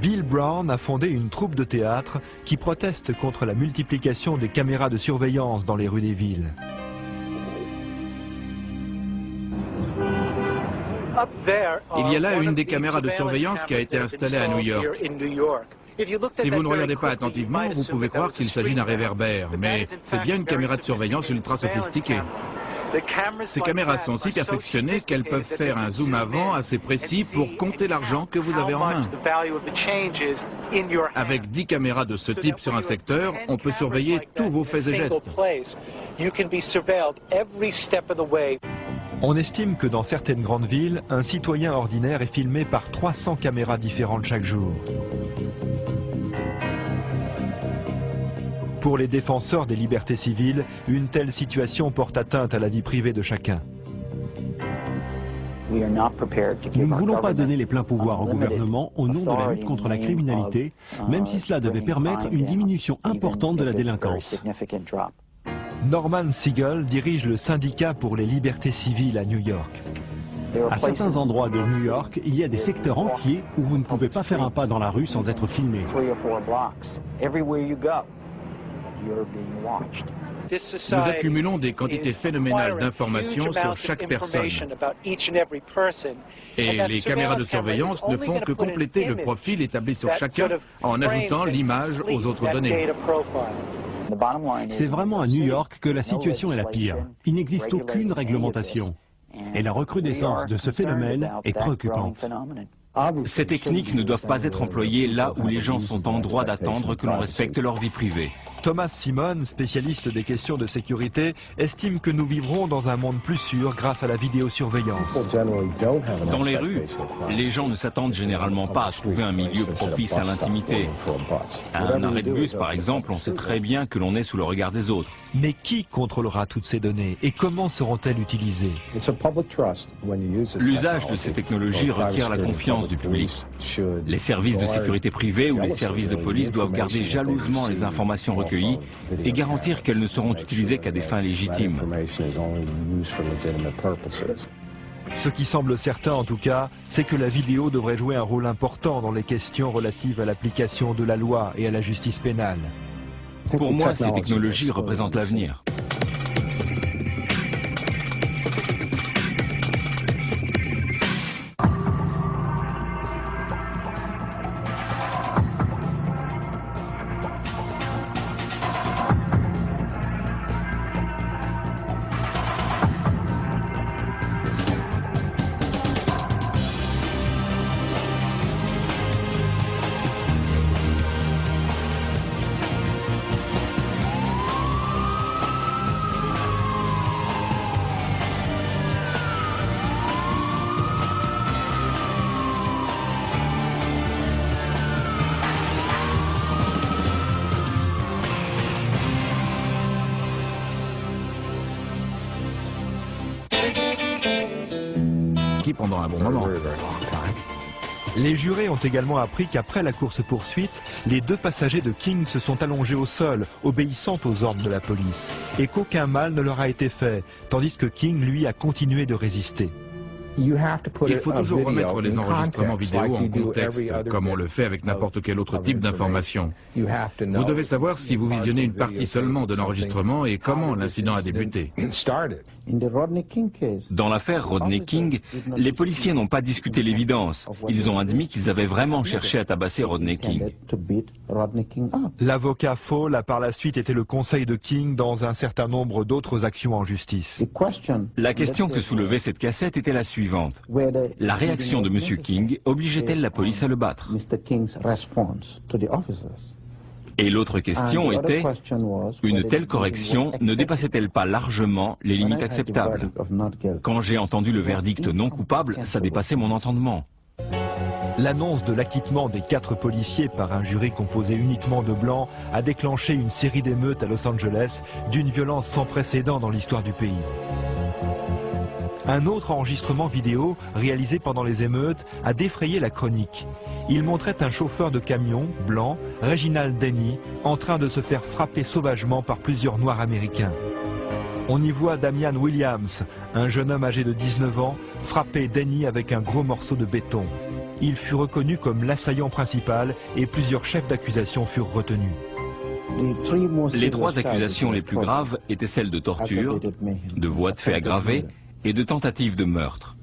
Bill Brown a fondé une troupe de théâtre qui proteste contre la multiplication des caméras de surveillance dans les rues des villes. Il y a là une des caméras de surveillance qui a été installée à New York. Si vous ne regardez pas attentivement, vous pouvez croire qu'il s'agit d'un réverbère, mais c'est bien une caméra de surveillance ultra sophistiquée. Ces caméras sont si perfectionnées qu'elles peuvent faire un zoom avant assez précis pour compter l'argent que vous avez en main. Avec 10 caméras de ce type sur un secteur, on peut surveiller tous vos faits et gestes. On estime que dans certaines grandes villes, un citoyen ordinaire est filmé par 300 caméras différentes chaque jour. Pour les défenseurs des libertés civiles, une telle situation porte atteinte à la vie privée de chacun. Nous ne voulons pas donner les pleins pouvoirs au gouvernement au nom de la lutte contre la criminalité, même si cela devait permettre une diminution importante de la délinquance. Norman Siegel dirige le syndicat pour les libertés civiles à New York. À certains endroits de New York, il y a des secteurs entiers où vous ne pouvez pas faire un pas dans la rue sans être filmé. Nous accumulons des quantités phénoménales d'informations sur chaque personne. Et les caméras de surveillance ne font que compléter le profil établi sur chacun en ajoutant l'image aux autres données. C'est vraiment à New York que la situation est la pire. Il n'existe aucune réglementation. Et la recrudescence de ce phénomène est préoccupante. Ces techniques ne doivent pas être employées là où les gens sont en droit d'attendre que l'on respecte leur vie privée. Thomas Simon, spécialiste des questions de sécurité, estime que nous vivrons dans un monde plus sûr grâce à la vidéosurveillance. Dans les rues, les gens ne s'attendent généralement pas à trouver un milieu propice à l'intimité. À un arrêt de bus, par exemple, on sait très bien que l'on est sous le regard des autres. Mais qui contrôlera toutes ces données et comment seront-elles utilisées? L'usage de ces technologies requiert la confiance du public. Les services de sécurité privée ou les services de police doivent garder jalousement les informations recueillies et garantir qu'elles ne seront utilisées qu'à des fins légitimes. Ce qui semble certain en tout cas, c'est que la vidéo devrait jouer un rôle important dans les questions relatives à l'application de la loi et à la justice pénale. Pour moi, ces technologies représentent l'avenir. Pendant un bon moment. Les jurés ont également appris qu'après la course-poursuite, les 2 passagers de King se sont allongés au sol, obéissant aux ordres de la police, et qu'aucun mal ne leur a été fait, tandis que King, lui, a continué de résister. Il faut toujours remettre les enregistrements vidéo en contexte, comme on le fait avec n'importe quel autre type d'information. Vous devez savoir si vous visionnez une partie seulement de l'enregistrement et comment l'incident a débuté. Dans l'affaire Rodney King, les policiers n'ont pas discuté l'évidence. Ils ont admis qu'ils avaient vraiment cherché à tabasser Rodney King. L'avocat Fall a par la suite été le conseil de King dans un certain nombre d'autres actions en justice. La question que soulevait cette cassette était la suivante. suivante. La réaction de M. King obligeait-elle la police à le battre? Et l'autre question était, une telle correction ne dépassait-elle pas largement les limites acceptables? Quand j'ai entendu le verdict non coupable, ça dépassait mon entendement. L'annonce de l'acquittement des 4 policiers par un jury composé uniquement de blancs a déclenché une série d'émeutes à Los Angeles d'une violence sans précédent dans l'histoire du pays. Un autre enregistrement vidéo, réalisé pendant les émeutes, a défrayé la chronique. Il montrait un chauffeur de camion, blanc, Reginald Denny, en train de se faire frapper sauvagement par plusieurs Noirs américains. On y voit Damian Williams, un jeune homme âgé de 19 ans, frapper Denny avec un gros morceau de béton. Il fut reconnu comme l'assaillant principal et plusieurs chefs d'accusation furent retenus. Les 3 accusations les plus graves étaient celles de torture, de voies de fait aggravées et de tentative de meurtre.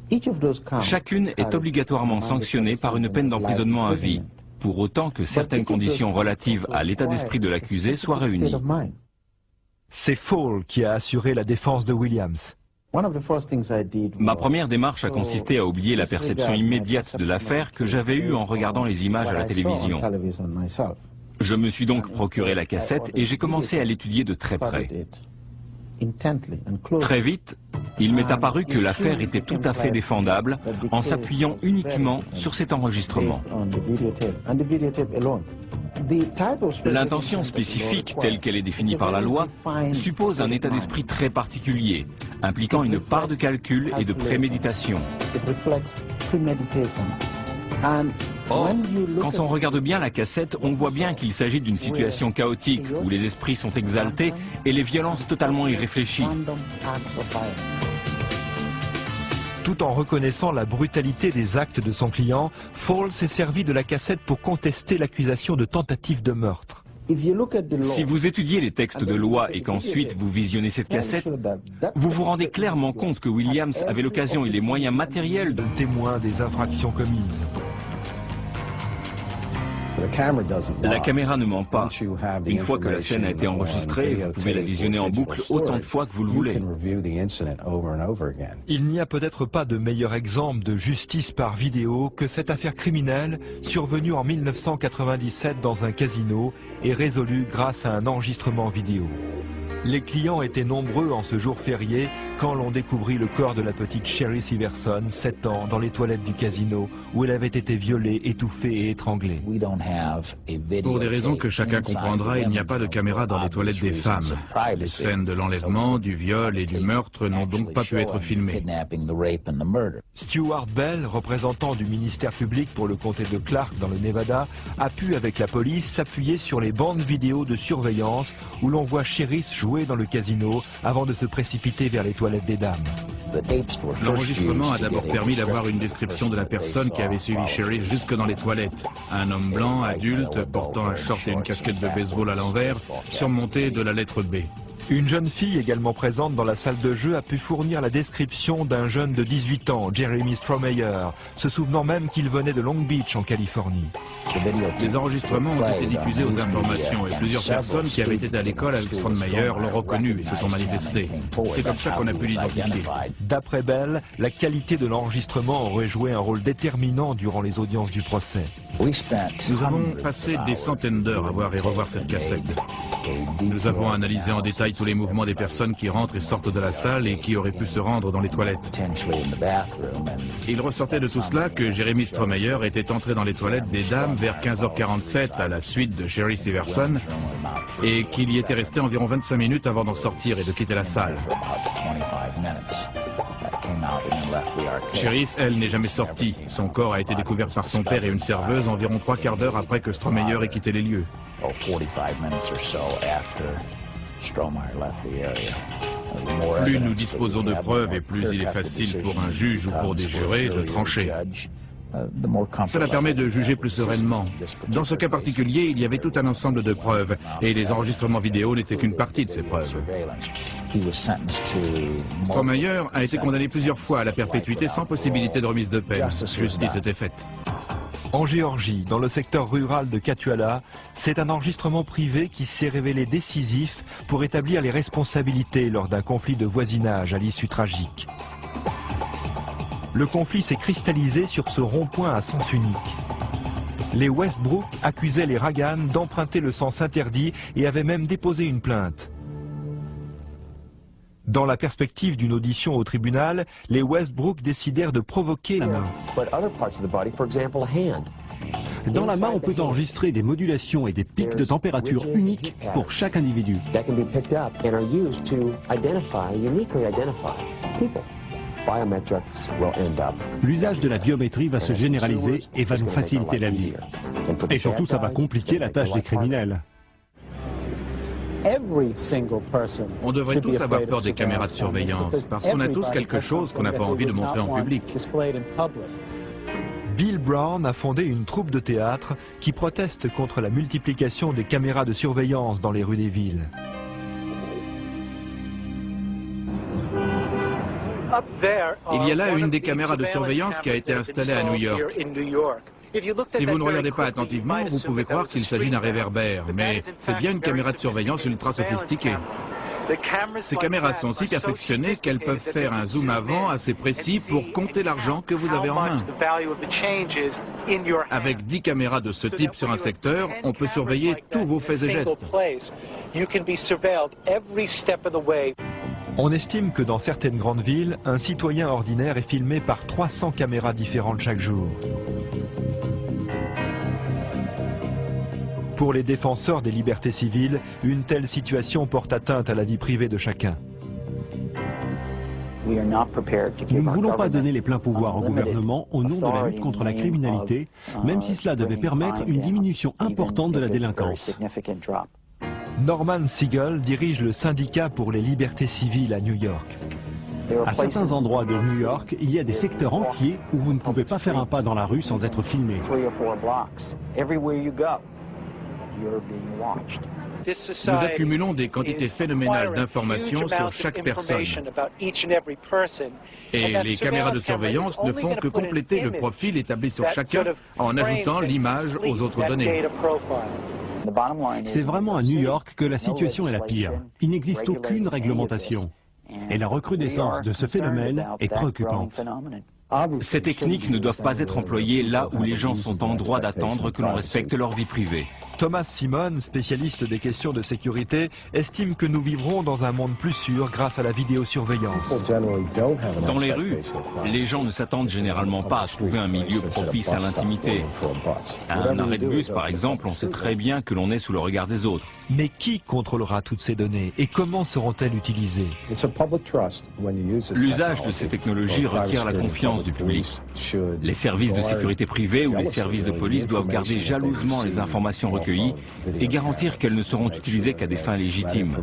Chacune est obligatoirement sanctionnée par une peine d'emprisonnement à vie, pour autant que certaines conditions relatives à l'état d'esprit de l'accusé soient réunies. C'est Fall qui a assuré la défense de Williams. Ma première démarche a consisté à oublier la perception immédiate de l'affaire que j'avais eue en regardant les images à la télévision. Je me suis donc procuré la cassette et j'ai commencé à l'étudier de très près. Très vite, il m'est apparu que l'affaire était tout à fait défendable en s'appuyant uniquement sur cet enregistrement. L'intention spécifique, telle qu'elle est définie par la loi, suppose un état d'esprit très particulier, impliquant une part de calcul et de préméditation. Or, quand on regarde bien la cassette, on voit bien qu'il s'agit d'une situation chaotique où les esprits sont exaltés et les violences totalement irréfléchies. Tout en reconnaissant la brutalité des actes de son client, Fall s'est servi de la cassette pour contester l'accusation de tentative de meurtre. Si vous étudiez les textes de loi et qu'ensuite vous visionnez cette cassette, vous vous rendez clairement compte que Williams avait l'occasion et les moyens matériels de témoin des infractions commises. La caméra ne ment pas. Une fois que la scène a été enregistrée, vous pouvez la visionner en boucle autant de fois que vous le voulez. Il n'y a peut-être pas de meilleur exemple de justice par vidéo que cette affaire criminelle survenue en 1997 dans un casino et résolue grâce à un enregistrement vidéo. Les clients étaient nombreux en ce jour férié quand l'on découvrit le corps de la petite Sherry Siverson, 7 ans, dans les toilettes du casino où elle avait été violée, étouffée et étranglée. Pour des raisons que chacun comprendra, il n'y a pas de caméra dans les toilettes des femmes. Les scènes de l'enlèvement, du viol et du meurtre n'ont donc pas pu être filmées. Stuart Bell, représentant du ministère public pour le comté de Clark dans le Nevada, a pu avec la police s'appuyer sur les bandes vidéo de surveillance où l'on voit Sherry jouer dans le casino avant de se précipiter vers les toilettes des dames. L'enregistrement a d'abord permis d'avoir une description de la personne qui avait suivi Sherry jusque dans les toilettes. Un homme blanc, adulte, portant un short et une casquette de baseball à l'envers, surmonté de la lettre B. Une jeune fille également présente dans la salle de jeu a pu fournir la description d'un jeune de 18 ans, Jeremy Strohmeyer, se souvenant même qu'il venait de Long Beach en Californie. Les enregistrements ont été diffusés aux informations et plusieurs personnes qui avaient été à l'école avec Strohmeyer l'ont reconnu et se sont manifestées. C'est comme ça qu'on a pu l'identifier. D'après Bell, la qualité de l'enregistrement aurait joué un rôle déterminant durant les audiences du procès. Nous avons passé des centaines d'heures à voir et revoir cette cassette. Nous avons analysé en détail tous les mouvements des personnes qui rentrent et sortent de la salle et qui auraient pu se rendre dans les toilettes. Il ressortait de tout cela que Jeremy Strohmeyer était entré dans les toilettes des dames vers 15h47 à la suite de Sherry Siverson et qu'il y était resté environ 25 minutes avant d'en sortir et de quitter la salle. Sherry, elle, n'est jamais sortie. Son corps a été découvert par son père et une serveuse environ 3 quarts d'heure après que Strohmeyer ait quitté les lieux. Plus nous disposons de preuves et plus il est facile pour un juge ou pour des jurés de trancher. Cela permet de juger plus sereinement. Dans ce cas particulier, il y avait tout un ensemble de preuves et les enregistrements vidéo n'étaient qu'une partie de ces preuves. Strohmeyer a été condamné plusieurs fois à la perpétuité sans possibilité de remise de peine. Justice était faite. En Géorgie, dans le secteur rural de Katuala, c'est un enregistrement privé qui s'est révélé décisif pour établir les responsabilités lors d'un conflit de voisinage à l'issue tragique. Le conflit s'est cristallisé sur ce rond-point à sens unique. Les Westbrook accusaient les Reagan d'emprunter le sens interdit et avaient même déposé une plainte. Dans la perspective d'une audition au tribunal, les Westbrook décidèrent de provoquer la main. Dans la main, on peut enregistrer des modulations et des pics de température uniques pour chaque individu. L'usage de la biométrie va se généraliser et va nous faciliter la vie. Et surtout, ça va compliquer la tâche des criminels. On devrait tous avoir peur des caméras de surveillance, parce qu'on a tous quelque chose qu'on n'a pas envie de montrer en public. Bill Brown a fondé une troupe de théâtre qui proteste contre la multiplication des caméras de surveillance dans les rues des villes. Il y a là une des caméras de surveillance qui a été installée à New York. Si vous ne regardez pas attentivement, vous pouvez croire qu'il s'agit d'un réverbère, mais c'est bien une caméra de surveillance ultra sophistiquée. Ces caméras sont si perfectionnées qu'elles peuvent faire un zoom avant assez précis pour compter l'argent que vous avez en main. Avec 10 caméras de ce type sur un secteur, on peut surveiller tous vos faits et gestes. On estime que dans certaines grandes villes, un citoyen ordinaire est filmé par 300 caméras différentes chaque jour. Pour les défenseurs des libertés civiles, une telle situation porte atteinte à la vie privée de chacun. Nous ne voulons pas donner les pleins pouvoirs au gouvernement au nom de la lutte contre la criminalité, même si cela devait permettre une diminution importante de la délinquance. Norman Siegel dirige le syndicat pour les libertés civiles à New York. À certains endroits de New York, il y a des secteurs entiers où vous ne pouvez pas faire un pas dans la rue sans être filmé. Nous accumulons des quantités phénoménales d'informations sur chaque personne. Et les caméras de surveillance ne font que compléter le profil établi sur chacun en ajoutant l'image aux autres données. C'est vraiment à New York que la situation est la pire. Il n'existe aucune réglementation. Et la recrudescence de ce phénomène est préoccupante. Ces techniques ne doivent pas être employées là où les gens sont en droit d'attendre que l'on respecte leur vie privée. Thomas Simon, spécialiste des questions de sécurité, estime que nous vivrons dans un monde plus sûr grâce à la vidéosurveillance. Dans les rues, les gens ne s'attendent généralement pas à trouver un milieu propice à l'intimité. À un arrêt de bus, par exemple, on sait très bien que l'on est sous le regard des autres. Mais qui contrôlera toutes ces données et comment seront-elles utilisées? L'usage de ces technologies requiert la confiance du public. Les services de sécurité privée ou les services de police doivent garder jalousement les informations recueillies et garantir qu'elles ne seront utilisées qu'à des fins légitimes.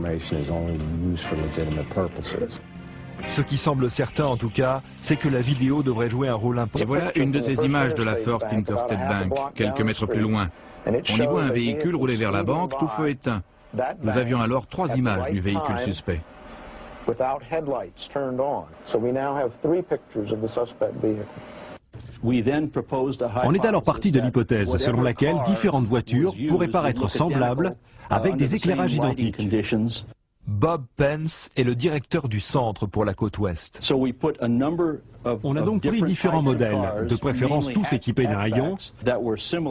Ce qui semble certain en tout cas, c'est que la vidéo devrait jouer un rôle important. Et voilà une de ces images de la First Interstate Bank, quelques mètres plus loin. On y voit un véhicule rouler vers la banque, tout feu éteint. Nous avions alors 3 images du véhicule suspect. On est alors parti de l'hypothèse selon laquelle différentes voitures pourraient paraître semblables avec des éclairages identiques. Bob Pence est le directeur du Centre pour la côte ouest. On a donc pris différents modèles, de préférence tous équipés d'un haillon,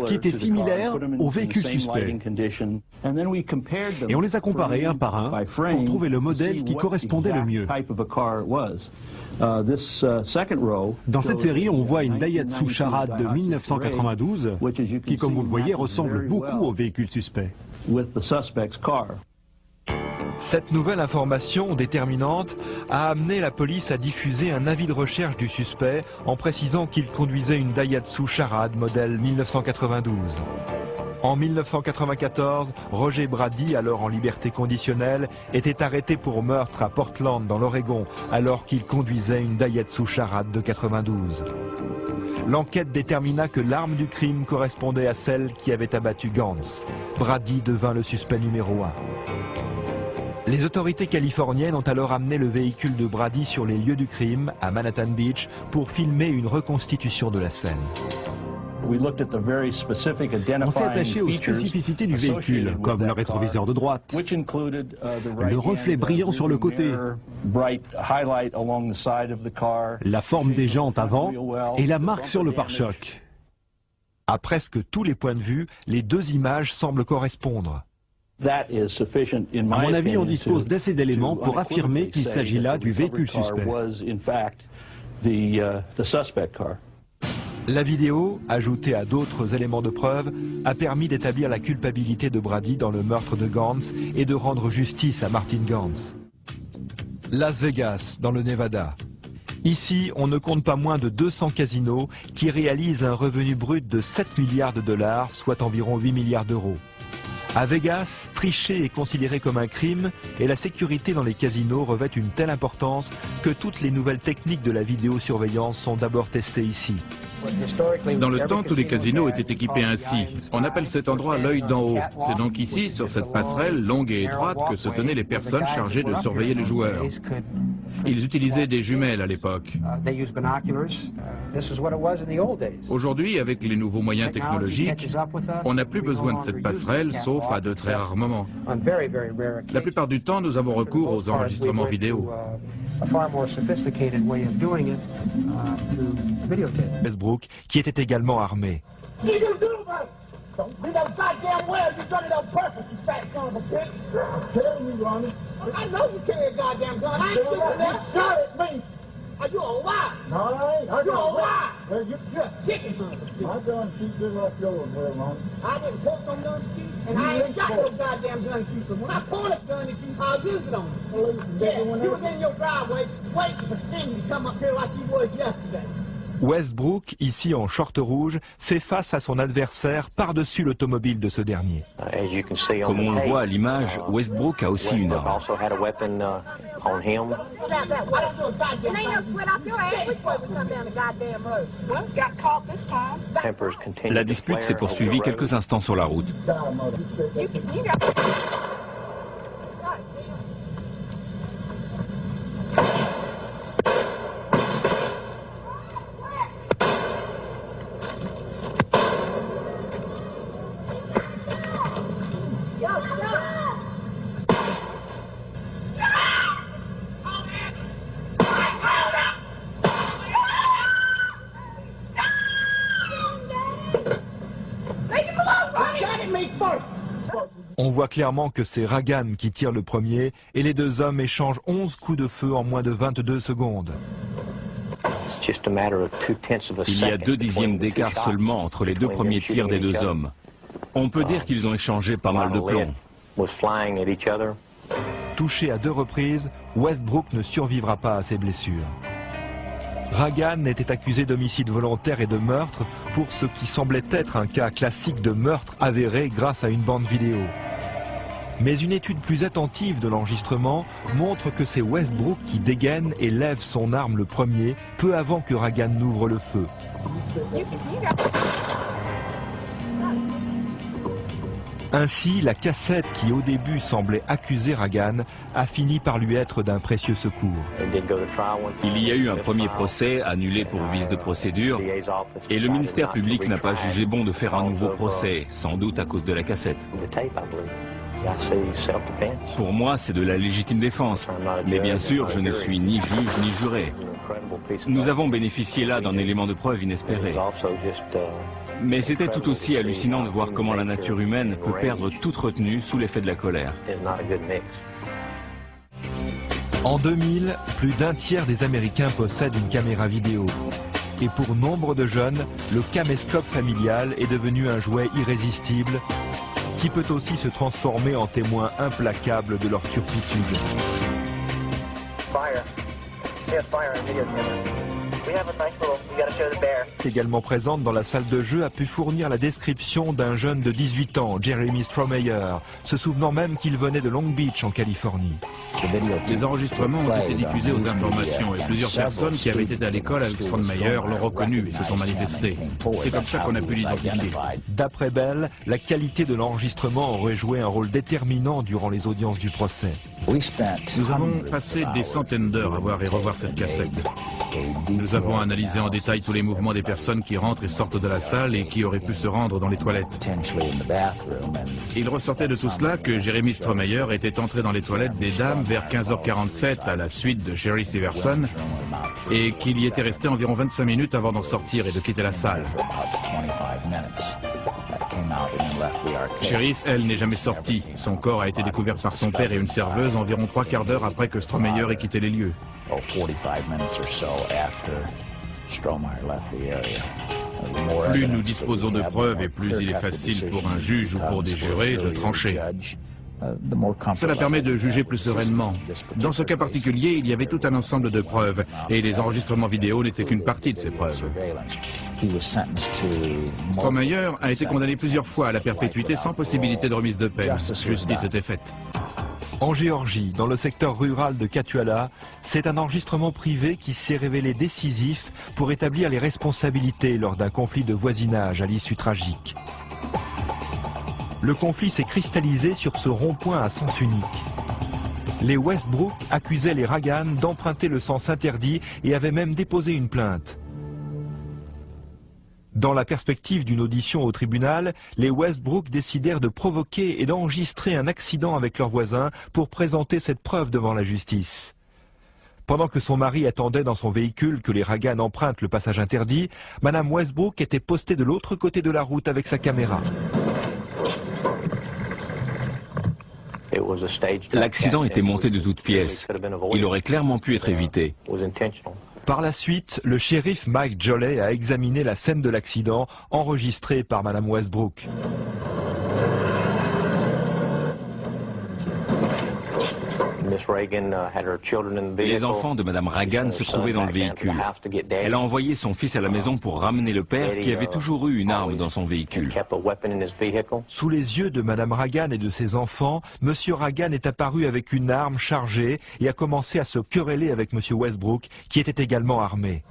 qui étaient similaires aux véhicules suspects. Et on les a comparés un par un pour trouver le modèle qui correspondait le mieux. Dans cette série, on voit une Daihatsu Charade de 1992, qui, comme vous le voyez, ressemble beaucoup au véhicule suspect. Cette nouvelle information déterminante a amené la police à diffuser un avis de recherche du suspect en précisant qu'il conduisait une Daihatsu Charade modèle 1992. En 1994, Roger Brady, alors en liberté conditionnelle, était arrêté pour meurtre à Portland dans l'Oregon alors qu'il conduisait une Daihatsu Charade de 92. L'enquête détermina que l'arme du crime correspondait à celle qui avait abattu Gantz. Brady devint le suspect numéro 1. Les autorités californiennes ont alors amené le véhicule de Brady sur les lieux du crime, à Manhattan Beach, pour filmer une reconstitution de la scène. On s'est attaché aux spécificités du véhicule, comme le rétroviseur de droite, le reflet brillant sur le côté, la forme des jantes avant et la marque sur le pare-choc. À presque tous les points de vue, les deux images semblent correspondre. À mon avis, on dispose d'assez d'éléments pour affirmer qu'il s'agit là du véhicule suspect. La vidéo, ajoutée à d'autres éléments de preuve, a permis d'établir la culpabilité de Brady dans le meurtre de Gantz et de rendre justice à Martin Gantz. Las Vegas, dans le Nevada. Ici, on ne compte pas moins de 200 casinos qui réalisent un revenu brut de 7 milliards de dollars, soit environ 8 milliards d'euros. À Vegas, tricher est considéré comme un crime et la sécurité dans les casinos revêt une telle importance que toutes les nouvelles techniques de la vidéosurveillance sont d'abord testées ici. Dans le temps, tous les casinos étaient équipés ainsi. On appelle cet endroit l'œil d'en haut. C'est donc ici, sur cette passerelle longue et étroite, que se tenaient les personnes chargées de surveiller les joueurs. Ils utilisaient des jumelles à l'époque. Aujourd'hui, avec les nouveaux moyens technologiques, on n'a plus besoin de cette passerelle, sauf à de très rares moments. La plupart du temps, nous avons recours aux enregistrements vidéo. Westbrook, qui était également armé. Are you a lie? No, I ain't. You're a lie. Well, you're a chicken. My gun keeps just like yours, well, Ronnie. I didn't post them gun keys, and I ain't got no goddamn gun keys. When I pull this gun at you, I'll use it on you. Well, yeah, you was in your driveway waiting for Stingy to come up here like you was yesterday. Westbrook, ici en short rouge, fait face à son adversaire par-dessus l'automobile de ce dernier. Comme on le voit à l'image, Westbrook a aussi une arme. La dispute s'est poursuivie quelques instants sur la route. On voit clairement que c'est Ragan qui tire le premier et les deux hommes échangent 11 coups de feu en moins de 22 secondes. Il y a 2 dixièmes d'écart seulement entre les deux premiers tirs des deux hommes. On peut dire qu'ils ont échangé pas mal de plomb. Touché à 2 reprises, Westbrook ne survivra pas à ses blessures. Ragan était accusé d'homicide volontaire et de meurtre pour ce qui semblait être un cas classique de meurtre avéré grâce à une bande vidéo. Mais une étude plus attentive de l'enregistrement montre que c'est Westbrook qui dégaine et lève son arme le premier, peu avant que Ragan n'ouvre le feu. Ainsi, la cassette qui au début semblait accuser Ragan a fini par lui être d'un précieux secours. Il y a eu un premier procès annulé pour vice de procédure et le ministère public n'a pas jugé bon de faire un nouveau procès, sans doute à cause de la cassette. Pour moi, c'est de la légitime défense, mais bien sûr, je ne suis ni juge ni juré. Nous avons bénéficié là d'un élément de preuve inespéré. Mais c'était tout aussi hallucinant de voir comment la nature humaine peut perdre toute retenue sous l'effet de la colère. En 2000, plus d'un tiers des Américains possèdent une caméra vidéo. Et pour nombre de jeunes, le caméscope familial est devenu un jouet irrésistible qui peut aussi se transformer en témoin implacable de leur turpitude. Également présente dans la salle de jeu a pu fournir la description d'un jeune de 18 ans, Jeremy Strohmeyer, se souvenant même qu'il venait de Long Beach en Californie. Les enregistrements ont été diffusés aux informations et plusieurs personnes qui avaient été à l'école avec Strohmeyer l'ont reconnu et se sont manifestées. C'est comme ça qu'on a pu l'identifier. D'après Bell, la qualité de l'enregistrement aurait joué un rôle déterminant durant les audiences du procès. Nous avons passé des centaines d'heures à voir et revoir cette cassette. Nous avons avons analysé en détail tous les mouvements des personnes qui rentrent et sortent de la salle et qui auraient pu se rendre dans les toilettes. Il ressortait de tout cela que Jeremy Strohmeyer était entré dans les toilettes des dames vers 15h47 à la suite de Sherry Siverson et qu'il y était resté environ 25 minutes avant d'en sortir et de quitter la salle. Sherry, elle, n'est jamais sortie. Son corps a été découvert par son père et une serveuse environ 3/4 d'heure après que Strohmeyer ait quitté les lieux. Plus nous disposons de preuves et plus il est facile pour un juge ou pour des jurés de trancher. Cela permet de juger plus sereinement. Dans ce cas particulier, il y avait tout un ensemble de preuves, et les enregistrements vidéo n'étaient qu'une partie de ces preuves. Strohmeyer a été condamné plusieurs fois à la perpétuité sans possibilité de remise de peine. Justice était faite. En Géorgie, dans le secteur rural de Katuala, c'est un enregistrement privé qui s'est révélé décisif pour établir les responsabilités lors d'un conflit de voisinage à l'issue tragique. Le conflit s'est cristallisé sur ce rond-point à sens unique. Les Westbrook accusaient les Ragan d'emprunter le sens interdit et avaient même déposé une plainte. Dans la perspective d'une audition au tribunal, les Westbrook décidèrent de provoquer et d'enregistrer un accident avec leurs voisins pour présenter cette preuve devant la justice. Pendant que son mari attendait dans son véhicule que les Ragan empruntent le passage interdit, Madame Westbrook était postée de l'autre côté de la route avec sa caméra. L'accident était monté de toutes pièces. Il aurait clairement pu être évité. Par la suite, le shérif Mike Jolley a examiné la scène de l'accident enregistrée par Madame Westbrook. Les enfants de Madame Ragan se trouvaient dans le véhicule. Elle a envoyé son fils à la maison pour ramener le père qui avait toujours eu une arme dans son véhicule. Sous les yeux de Madame Ragan et de ses enfants, Monsieur Ragan est apparu avec une arme chargée et a commencé à se quereller avec Monsieur Westbrook, qui était également armé.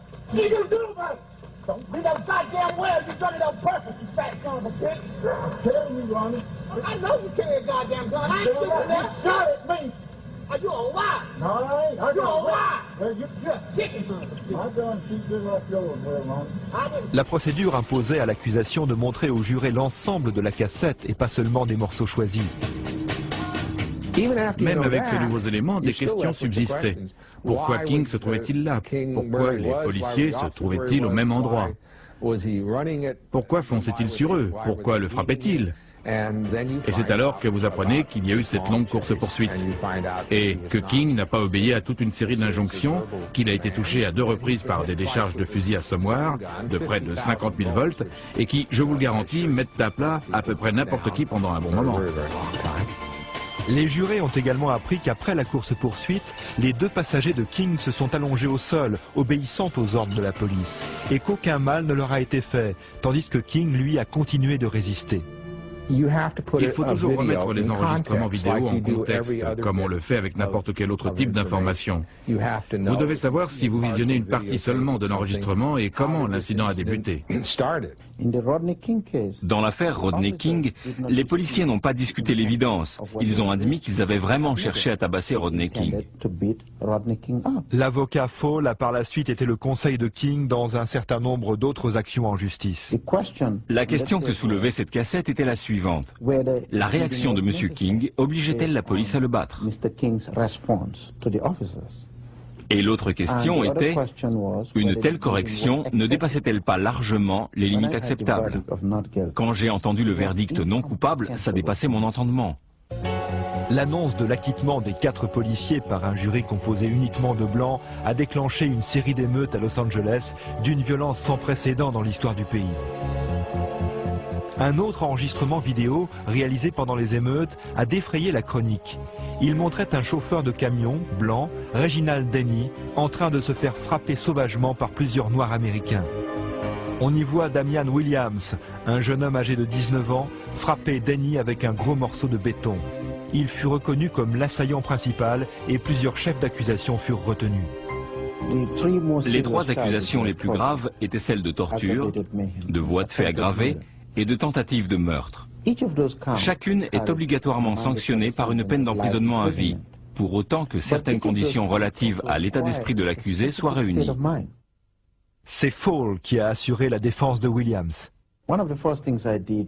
La procédure imposait à l'accusation de montrer aux jurés l'ensemble de la cassette et pas seulement des morceaux choisis. Même avec ces nouveaux éléments, des questions subsistaient. Pourquoi King se trouvait-il là? Pourquoi les policiers se trouvaient-ils au même endroit? Pourquoi fonçait-il sur eux? Pourquoi le frappait-il? Et c'est alors que vous apprenez qu'il y a eu cette longue course-poursuite et que King n'a pas obéi à toute une série d'injonctions, qu'il a été touché à 2 reprises par des décharges de fusil assommoir de près de 50 000 volts et qui, je vous le garantis, mettent à plat à peu près n'importe qui pendant un bon moment. Les jurés ont également appris qu'après la course-poursuite, les 2 passagers de King se sont allongés au sol, obéissant aux ordres de la police, et qu'aucun mal ne leur a été fait, tandis que King, lui, a continué de résister. Il faut toujours remettre les enregistrements vidéo en contexte, comme on le fait avec n'importe quel autre type d'information. Vous devez savoir si vous visionnez une partie seulement de l'enregistrement et comment l'incident a débuté. Dans l'affaire Rodney King, les policiers n'ont pas discuté l'évidence. Ils ont admis qu'ils avaient vraiment cherché à tabasser Rodney King. L'avocat Fall a par la suite été le conseil de King dans un certain nombre d'autres actions en justice. La question que soulevait cette cassette était la suivante. La réaction de M. King obligeait-elle la police à le battre? Et l'autre question était, une telle correction ne dépassait-elle pas largement les limites acceptables? Quand j'ai entendu le verdict non coupable, ça dépassait mon entendement. L'annonce de l'acquittement des 4 policiers par un jury composé uniquement de blancs a déclenché une série d'émeutes à Los Angeles d'une violence sans précédent dans l'histoire du pays. Un autre enregistrement vidéo, réalisé pendant les émeutes, a défrayé la chronique. Il montrait un chauffeur de camion, blanc, Reginald Denny, en train de se faire frapper sauvagement par plusieurs Noirs américains. On y voit Damian Williams, un jeune homme âgé de 19 ans, frapper Denny avec un gros morceau de béton. Il fut reconnu comme l'assaillant principal et plusieurs chefs d'accusation furent retenus. Les 3 accusations les plus graves étaient celles de torture, de voies de fait aggravées et de tentative de meurtre. Chacune est obligatoirement sanctionnée par une peine d'emprisonnement à vie, pour autant que certaines conditions relatives à l'état d'esprit de l'accusé soient réunies. C'est Fall qui a assuré la défense de Williams.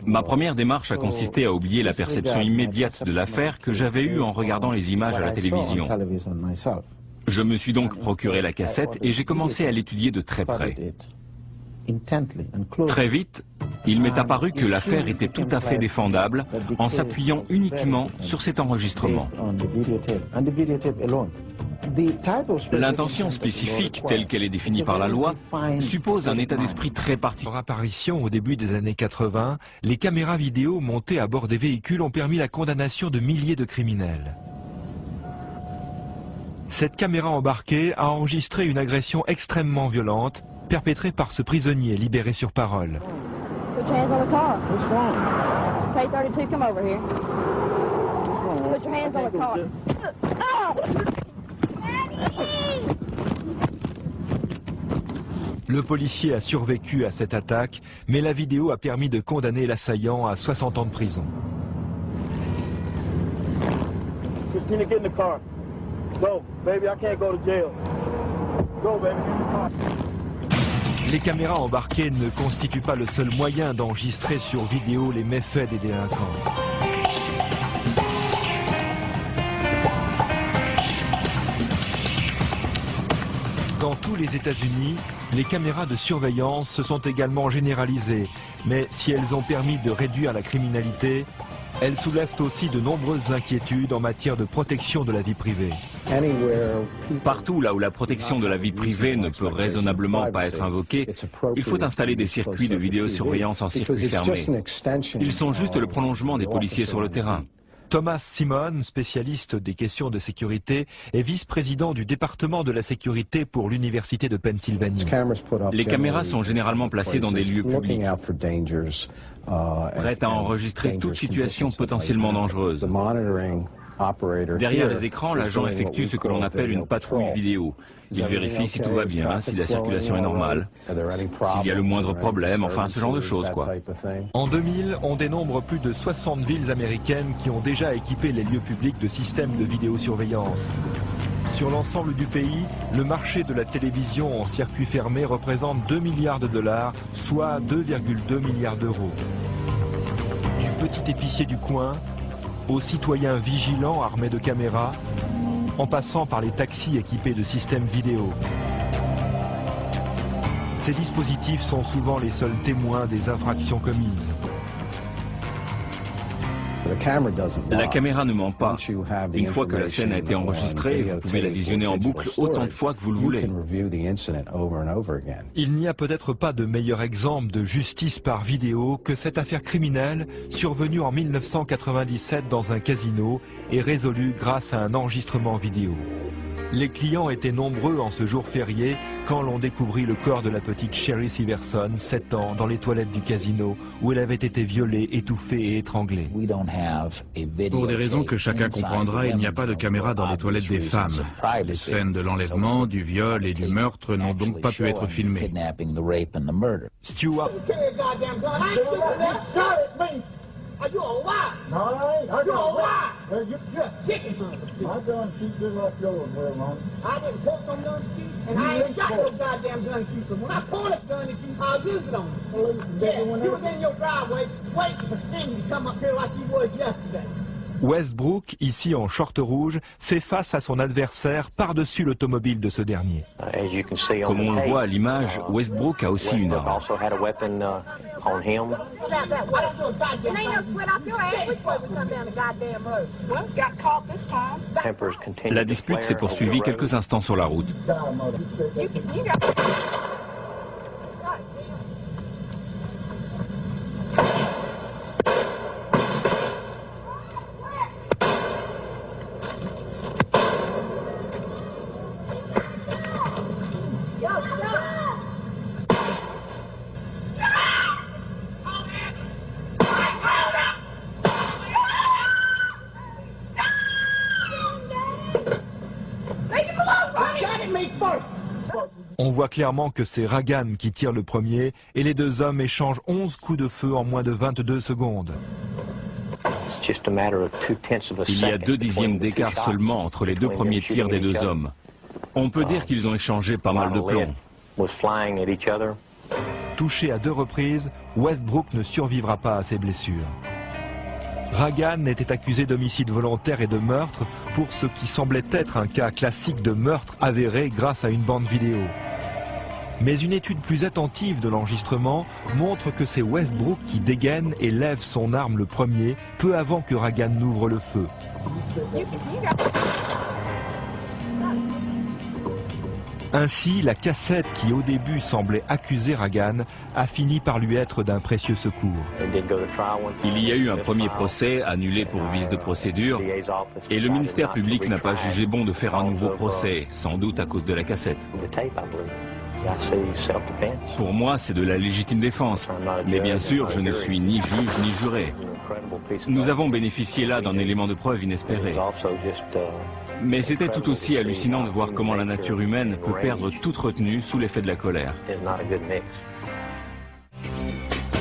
Ma première démarche a consisté à oublier la perception immédiate de l'affaire que j'avais eue en regardant les images à la télévision. Je me suis donc procuré la cassette et j'ai commencé à l'étudier de très près. Très vite, il m'est apparu que l'affaire était tout à fait défendable en s'appuyant uniquement sur cet enregistrement. L'intention spécifique, telle qu'elle est définie par la loi, suppose un état d'esprit très particulier. Leur apparition au début des années 80, les caméras vidéo montées à bord des véhicules ont permis la condamnation de milliers de criminels. Cette caméra embarquée a enregistré une agression extrêmement violente perpétrée par ce prisonnier libéré sur parole. Put your hands on the car. What's wrong? K-32, come over here. Put your hands on the car. Le policier a survécu à cette attaque, mais la vidéo a permis de condamner l'assaillant à 60 ans de prison. Christina, get in the car. Go, baby, I can't go to jail. Go, baby, get in the car. Les caméras embarquées ne constituent pas le seul moyen d'enregistrer sur vidéo les méfaits des délinquants. Dans tous les États-Unis, les caméras de surveillance se sont également généralisées, mais si elles ont permis de réduire la criminalité, elles soulèvent aussi de nombreuses inquiétudes en matière de protection de la vie privée. Partout là où la protection de la vie privée ne peut raisonnablement pas être invoquée, il faut installer des circuits de vidéosurveillance en circuit fermé. Ils sont juste le prolongement des policiers sur le terrain. Thomas Simon, spécialiste des questions de sécurité, est vice-président du département de la sécurité pour l'Université de Pennsylvanie. Les caméras sont généralement placées dans des lieux publics, prêtes à enregistrer toute situation potentiellement dangereuse. Derrière les écrans, l'agent effectue ce que l'on appelle une patrouille vidéo. Il vérifie si tout va bien, si la circulation est normale, s'il y a le moindre problème, enfin ce genre de choses quoi. En 2000, on dénombre plus de 60 villes américaines qui ont déjà équipé les lieux publics de systèmes de vidéosurveillance. Sur l'ensemble du pays, le marché de la télévision en circuit fermé représente 2 milliards de dollars, soit 2,2 milliards d'euros. Du petit épicier du coin aux citoyens vigilants armés de caméras, en passant par les taxis équipés de systèmes vidéo. Ces dispositifs sont souvent les seuls témoins des infractions commises. La caméra ne ment pas. Une fois que la scène a été enregistrée, vous pouvez la visionner en boucle autant de fois que vous le voulez. Il n'y a peut-être pas de meilleur exemple de justice par vidéo que cette affaire criminelle survenue en 1997 dans un casino et résolue grâce à un enregistrement vidéo. Les clients étaient nombreux en ce jour férié quand l'on découvrit le corps de la petite Sherry Siverson, 7 ans, dans les toilettes du casino où elle avait été violée, étouffée et étranglée. Pour des raisons que chacun comprendra, il n'y a pas de caméra dans les toilettes des femmes. Les scènes de l'enlèvement, du viol et du meurtre n'ont donc pas pu être filmées. Stewart. You a lie. No, I ain't. You a lie. You're a chicken. My gun keep just like yours, well, man. I didn't post them gun keep, and I ain't got no goddamn gun keeper. When I pull this gun at you, I'll use it on you. Yeah, you was in your driveway waiting for Cindy to come up here like you was yesterday. Westbrook, ici en short rouge, fait face à son adversaire par-dessus l'automobile de ce dernier. Comme on le voit à l'image, Westbrook a aussi une arme. La dispute s'est poursuivie quelques instants sur la route. On voit clairement que c'est Ragan qui tire le premier et les deux hommes échangent 11 coups de feu en moins de 22 secondes. Il y a 2 dixièmes d'écart seulement entre les deux premiers tirs des deux hommes. On peut dire qu'ils ont échangé pas mal de plomb. Touché à 2 reprises, Westbrook ne survivra pas à ses blessures. Ragan était accusé d'homicide volontaire et de meurtre pour ce qui semblait être un cas classique de meurtre avéré grâce à une bande vidéo. Mais une étude plus attentive de l'enregistrement montre que c'est Westbrook qui dégaine et lève son arme le premier, peu avant que Ragan n'ouvre le feu. Ainsi, la cassette qui au début semblait accuser Ragan a fini par lui être d'un précieux secours. Il y a eu un premier procès annulé pour vice de procédure et le ministère public n'a pas jugé bon de faire un nouveau procès, sans doute à cause de la cassette. Pour moi, c'est de la légitime défense, mais bien sûr, je ne suis ni juge ni juré. Nous avons bénéficié là d'un élément de preuve inespéré. Mais c'était tout aussi hallucinant de voir comment la nature humaine peut perdre toute retenue sous l'effet de la colère.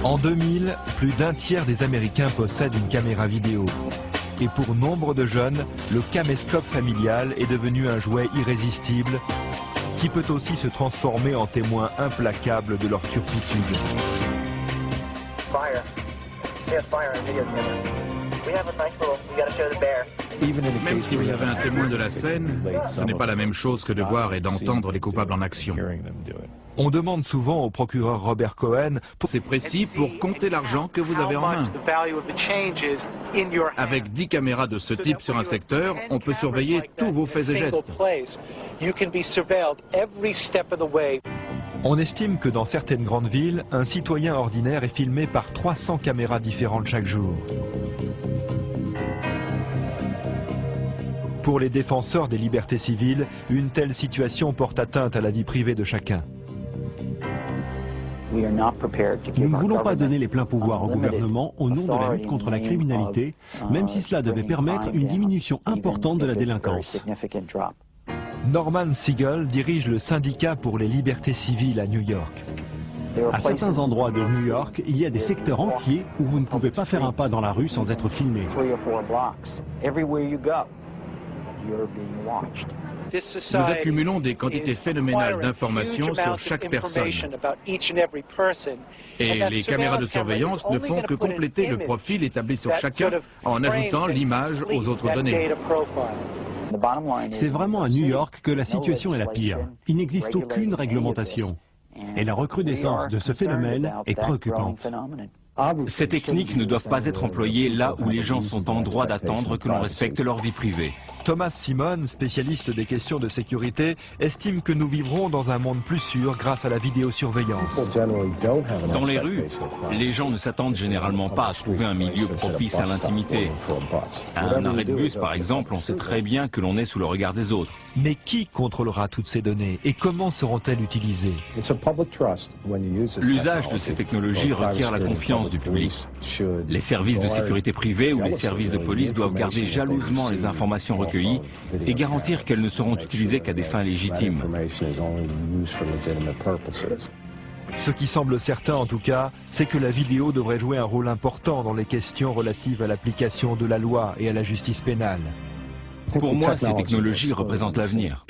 En 2000, plus d'un tiers des Américains possèdent une caméra vidéo. Et pour nombre de jeunes, le caméscope familial est devenu un jouet irrésistible qui peut aussi se transformer en témoin implacable de leur turpitude. Même si vous avez un témoin de la scène, ce n'est pas la même chose que de voir et d'entendre les coupables en action. On demande souvent au procureur Robert Cohen, c'est précis pour compter l'argent que vous avez en main. Avec 10 caméras de ce type sur un secteur, on peut surveiller tous vos faits et gestes. On estime que dans certaines grandes villes, un citoyen ordinaire est filmé par 300 caméras différentes chaque jour. Pour les défenseurs des libertés civiles, une telle situation porte atteinte à la vie privée de chacun. Nous ne voulons pas donner les pleins pouvoirs au gouvernement au nom de la lutte contre la criminalité, même si cela devait permettre une diminution importante de la délinquance. Norman Siegel dirige le syndicat pour les libertés civiles à New York. À certains endroits de New York, il y a des secteurs entiers où vous ne pouvez pas faire un pas dans la rue sans être filmé. Nous accumulons des quantités phénoménales d'informations sur chaque personne. Et les caméras de surveillance ne font que compléter le profil établi sur chacun en ajoutant l'image aux autres données. C'est vraiment à New York que la situation est la pire. Il n'existe aucune réglementation. Et la recrudescence de ce phénomène est préoccupante. Ces techniques ne doivent pas être employées là où les gens sont en droit d'attendre que l'on respecte leur vie privée. Thomas Simon, spécialiste des questions de sécurité, estime que nous vivrons dans un monde plus sûr grâce à la vidéosurveillance. Dans les rues, les gens ne s'attendent généralement pas à trouver un milieu propice à l'intimité. À un arrêt de bus, par exemple, on sait très bien que l'on est sous le regard des autres. Mais qui contrôlera toutes ces données et comment seront-elles utilisées? L'usage de ces technologies requiert la confiance du public. Les services de sécurité privée ou les services de police doivent garder jalousement les informations recueillies et garantir qu'elles ne seront utilisées qu'à des fins légitimes. Ce qui semble certain en tout cas, c'est que la vidéo devrait jouer un rôle important dans les questions relatives à l'application de la loi et à la justice pénale. Pour moi, ces technologies représentent l'avenir.